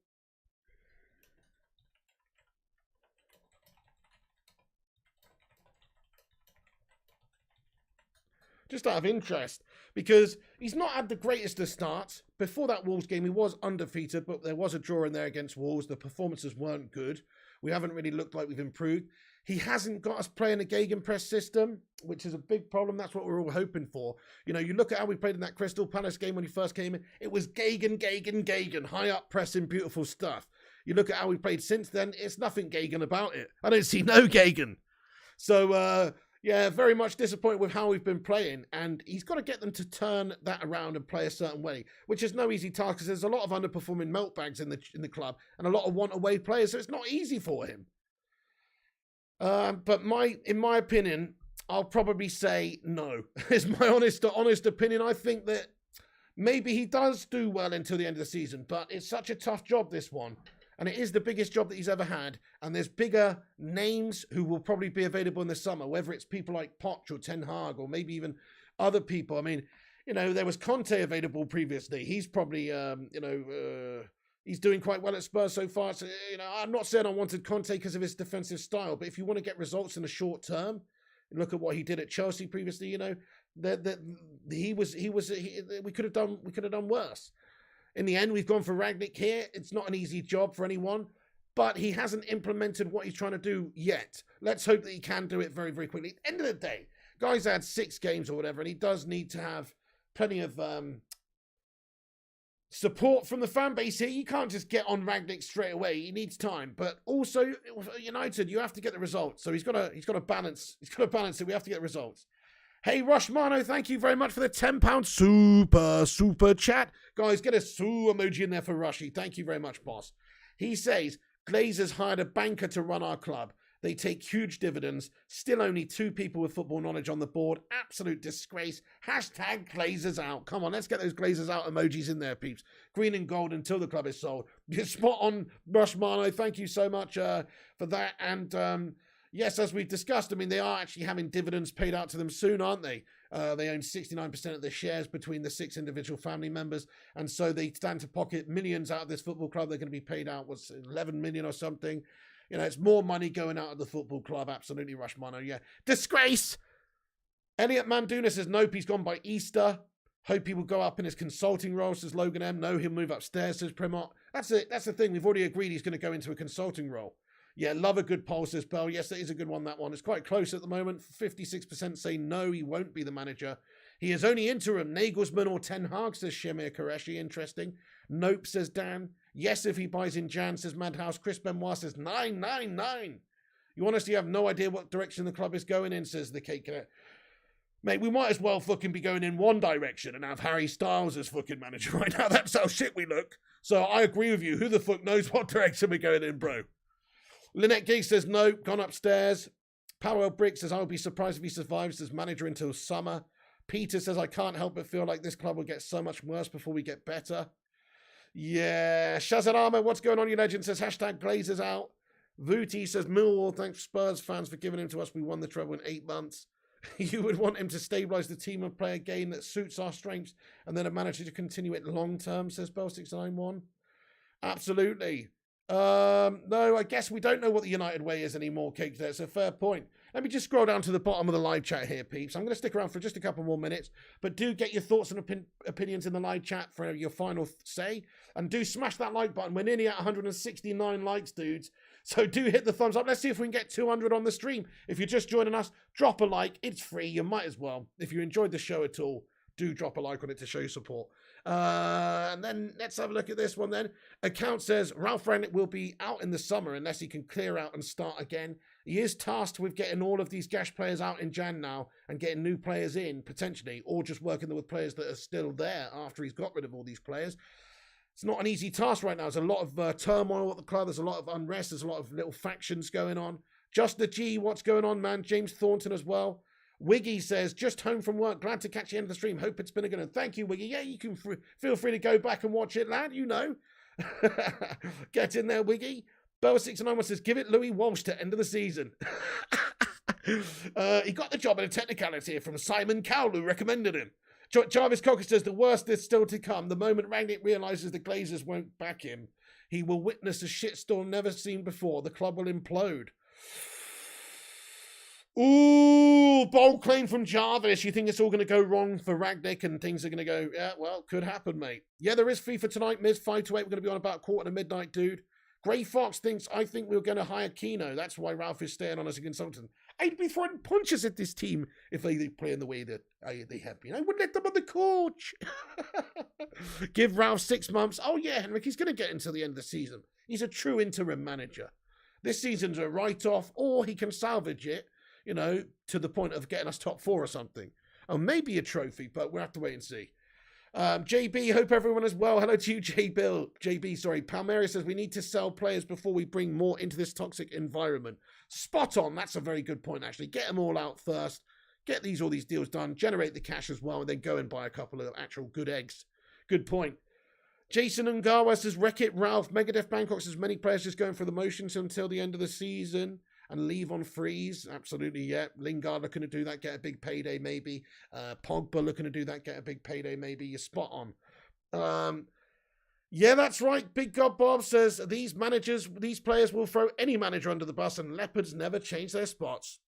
Just out of interest, because he's not had the greatest of starts. Before that Wolves game, he was undefeated, but there was a draw in there against Wolves. The performances weren't good. We haven't really looked like we've improved. He hasn't got us playing a gegenpress system, which is a big problem. That's what we're all hoping for. You know, you look at how we played in that Crystal Palace game when he first came in. It was Gegen, high up pressing, beautiful stuff. You look at how we played since then, it's nothing Gegen about it. I don't see no Gegen. So, yeah, very much disappointed with how we've been playing, and he's got to get them to turn that around and play a certain way, which is no easy task because there's a lot of underperforming meltbags in the club and a lot of want-away players, so it's not easy for him. But in my opinion, I'll probably say no. It's my honest opinion. I think that maybe he does do well until the end of the season, but it's such a tough job, this one. And it is the biggest job that he's ever had. And there's bigger names who will probably be available in the summer, whether it's people like Poch or Ten Hag or maybe even other people. I mean, you know, there was Conte available previously. He's probably, he's doing quite well at Spurs so far. So, you know, I'm not saying I wanted Conte because of his defensive style, but if you want to get results in the short term, look at what he did at Chelsea previously. You know, we could have done worse. In the end, we've gone for Rangnick here. It's not an easy job for anyone, but he hasn't implemented what he's trying to do yet. Let's hope that he can do it very, very quickly. At the end of the day, guy's had 6 games or whatever, and he does need to have plenty of support from the fan base here. You can't just get on Rangnick straight away. He needs time. But also, United, you have to get the results. So he's got to balance. He's got to balance it. We have to get results. Hey, Rushmano, thank you very much for the £10 super chat. Guys, get a Sue emoji in there for Rushy. Thank you very much, boss. He says, Glazers hired a banker to run our club. They take huge dividends. Still only 2 people with football knowledge on the board. Absolute disgrace. Hashtag Glazers out. Come on, let's get those Glazers out emojis in there, peeps. Green and gold until the club is sold. You're spot on, Rushmano. Thank you so much for that. And yes, as we've discussed, I mean, they are actually having dividends paid out to them soon, aren't they? They own 69% of the shares between the 6 individual family members. And so they stand to pocket millions out of this football club. They're going to be paid out, 11 million or something. You know, it's more money going out of the football club. Absolutely, Rushmano, yeah. Disgrace! Elliot Manduna says, nope, he's gone by Easter. Hope he will go up in his consulting role, says Logan M. No, he'll move upstairs, says Primot. That's it. That's the thing. We've already agreed he's going to go into a consulting role. Yeah, love a good poll, says Bell. Yes, that is a good one, that one. It's quite close at the moment. 56% say no, he won't be the manager. He is only interim. Nagelsmann or Ten Hag, says Shamir Qureshi. Interesting. Nope, says Dan. Yes, if he buys in Jan, says Madhouse. Chris Benoit says 999. You honestly have no idea what direction the club is going in, says the Cake Cadet. Mate, we might as well fucking be going in one direction and have Harry Styles as fucking manager right now. That's how shit we look. So I agree with you. Who the fuck knows what direction we're going in, bro? Lynette Giggs says no, gone upstairs. Powell Brick says I would be surprised if he survives as manager until summer. Peter says I can't help but feel like this club will get so much worse before we get better. Yeah, Shazarama, what's going on, you legend? Says hashtag Glazers out. Vuti says Millwall, thanks Spurs fans for giving him to us. We won the treble in 8 months. You would want him to stabilise the team and play a game that suits our strengths and then a manager to continue it long term, says Bell691. Absolutely. No, I guess we don't know what the United way is anymore, Cake. That's a fair point. Let me just scroll down to the bottom of the live chat here, peeps. I'm going to stick around for just a couple more minutes, but do get your thoughts and opinions in the live chat for your final say, and do smash that like button. We're nearly at 169 likes, dudes, so do hit the thumbs up. Let's see if we can get 200 on the stream. If you're just joining us, drop a like. It's free. You might as well. If you enjoyed the show at all, do drop a like on it to show your support. And then let's have a look at this one then. Account says Ralf Rangnick will be out in the summer unless he can clear out and start again. He is tasked with getting all of these gash players out in Jan now and getting new players in potentially, or just working with players that are still there after he's got rid of all these players. It's not an easy task right now. There's a lot of turmoil at the club. There's a lot of unrest. There's a lot of little factions going on. Just the G, what's going on, man? James Thornton as well. Wiggy says, just home from work. Glad to catch the end of the stream. Hope it's been a good one. Thank you, Wiggy. Yeah, you can feel free to go back and watch it, lad. You know. Get in there, Wiggy. Bell691 says, give it Louis Walsh to end of the season. He got the job in a technicality from Simon Cowell, who recommended him. Jarvis Cocker says, the worst is still to come. The moment Rangnick realises the Glazers won't back him, he will witness a shitstorm never seen before. The club will implode. Ooh, bold claim from Jarvis. You think it's all going to go wrong for Rangnick and things are going to go, yeah, well, could happen, mate. Yeah, there is FIFA tonight, Miz, 5 to 8. We're going to be on about 7:45, dude. Grey Fox thinks, I think we're going to hire Keno. That's why Ralf is staying on as a consultant. I'd be throwing punches at this team if they play in the way that they have been. I wouldn't let them on the coach. Give Ralf 6 months. Oh, yeah, Henrik, he's going to get until the end of the season. He's a true interim manager. This season's a write-off, or he can salvage it, you know, to the point of getting us top 4 or something. Or maybe a trophy, but we'll have to wait and see. JB, hope everyone is well. Hello to you, JB, sorry. Palmeiras says we need to sell players before we bring more into this toxic environment. Spot on. That's a very good point, actually. Get them all out first. Get all these deals done. Generate the cash as well, and then go and buy a couple of actual good eggs. Good point. Jason Ungawa says, wreck it, Ralf. Megadeth Bangkok says, many players just going through the motions until the end of the season and leave on freeze. Absolutely, yeah. Lingard looking to do that, get a big payday maybe. Pogba looking to do that, get a big payday maybe. You're spot on. Yeah, that's right. Big God Bob says, these players will throw any manager under the bus and Leopards never change their spots.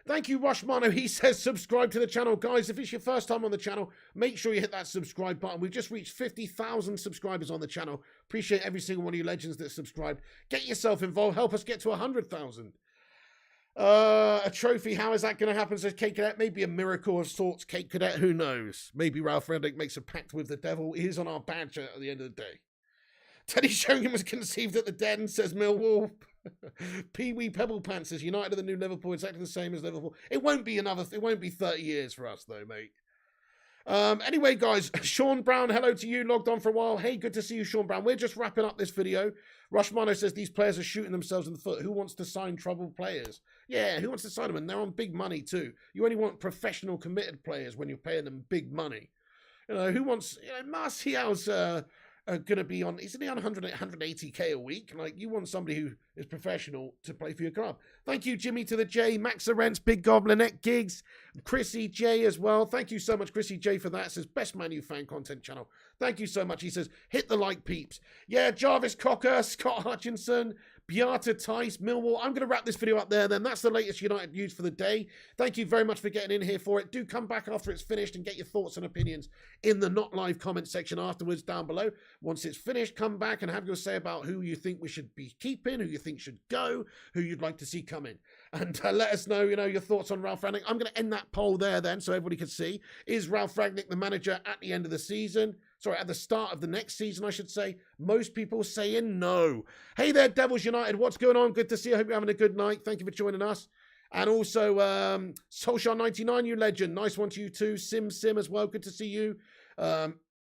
Thank you, Rushmano. He says, subscribe to the channel. Guys, if it's your first time on the channel, make sure you hit that subscribe button. We've just reached 50,000 subscribers on the channel. Appreciate every single one of you legends that subscribed. Get yourself involved. Help us get to 100,000. A trophy, how is that going to happen, says Kate Cadet? Maybe a miracle of sorts, Kate Cadet. Who knows? Maybe Ralf Rangnick makes a pact with the devil. He is on our badge at the end of the day. Teddy Sheringham was conceived at the Den, says Millwall. Pee-wee Pebble Pants says United are the new Liverpool, exactly the same as Liverpool. It won't be 30 years for us though, mate. Anyway, guys, Sean Brown, hello to you, logged on for a while. Hey, good to see you, Sean Brown. We're just wrapping up this video. Rushmano says these players are shooting themselves in the foot. Who wants to sign troubled players? Yeah, who wants to sign them? And they're on big money too. You only want professional, committed players when you're paying them big money. You know, who wants, Martial's going to be on, isn't he on 180k a week? Like, you want somebody who is professional to play for your club. Thank you, Jimmy to the J, Max Arents, Big Goblinette Gigs, Chrissy J as well. Thank you so much, Chrissy J, for that. It says, best Man U fan content channel. Thank you so much. He says, hit the like, peeps. Yeah, Jarvis Cocker, Scott Hutchinson, Beata Tice, Millwall. I'm going to wrap this video up there then. That's the latest United news for the day. Thank you very much for getting in here for it. Do come back after it's finished and get your thoughts and opinions in the not live comment section afterwards down below. Once it's finished, come back and have your say about who you think we should be keeping, who you think should go, who you'd like to see come in. And let us know, your thoughts on Ralf Rangnick. I'm going to end that poll there then so everybody can see. Is Ralf Rangnick the manager at the end of the season? Sorry, at the start of the next season, I should say. Most people saying no. Hey there, Devils United. What's going on? Good to see you. I hope you're having a good night. Thank you for joining us. And also, Solskjaer99, you legend. Nice one to you too. Sim as well. Good to see you.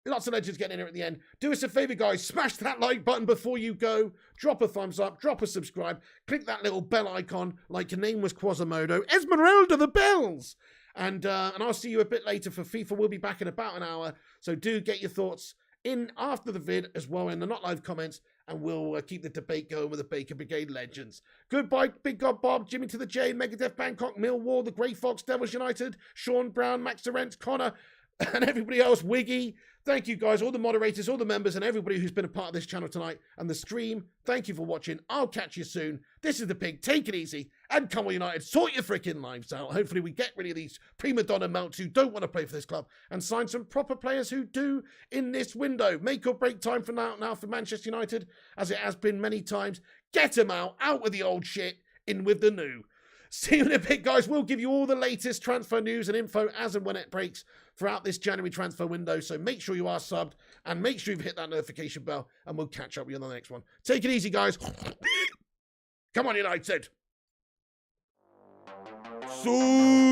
Lots of legends getting in here at the end. Do us a favor, guys. Smash that like button before you go. Drop a thumbs up. Drop a subscribe. Click that little bell icon like your name was Quasimodo. Esmeralda the bells. And I'll see you a bit later for FIFA. We'll be back in about an hour. So do get your thoughts in after the vid as well in the not live comments. And we'll keep the debate going with the Baker Brigade legends. Goodbye, Big God Bob, Jimmy to the J, Megadeth Bangkok, Millwall, the Grey Fox, Devils United, Sean Brown, Max Arents, Connor, and everybody else, Wiggy. Thank you guys, all the moderators, all the members, and everybody who's been a part of this channel tonight and the stream. Thank you for watching. I'll catch you soon. This is the Pig. Take it easy. And come on, United. Sort your freaking lives out. Hopefully we get rid of these prima donna mounts who don't want to play for this club and sign some proper players who do in this window. Make or break time for now for Manchester United, as it has been many times. Get them out with the old shit, in with the new. See you in a bit, guys. We'll give you all the latest transfer news and info as and when it breaks throughout this January transfer window. So make sure you are subbed and make sure you've hit that notification bell, and we'll catch up with you on the next one. Take it easy, guys. Come on, United. So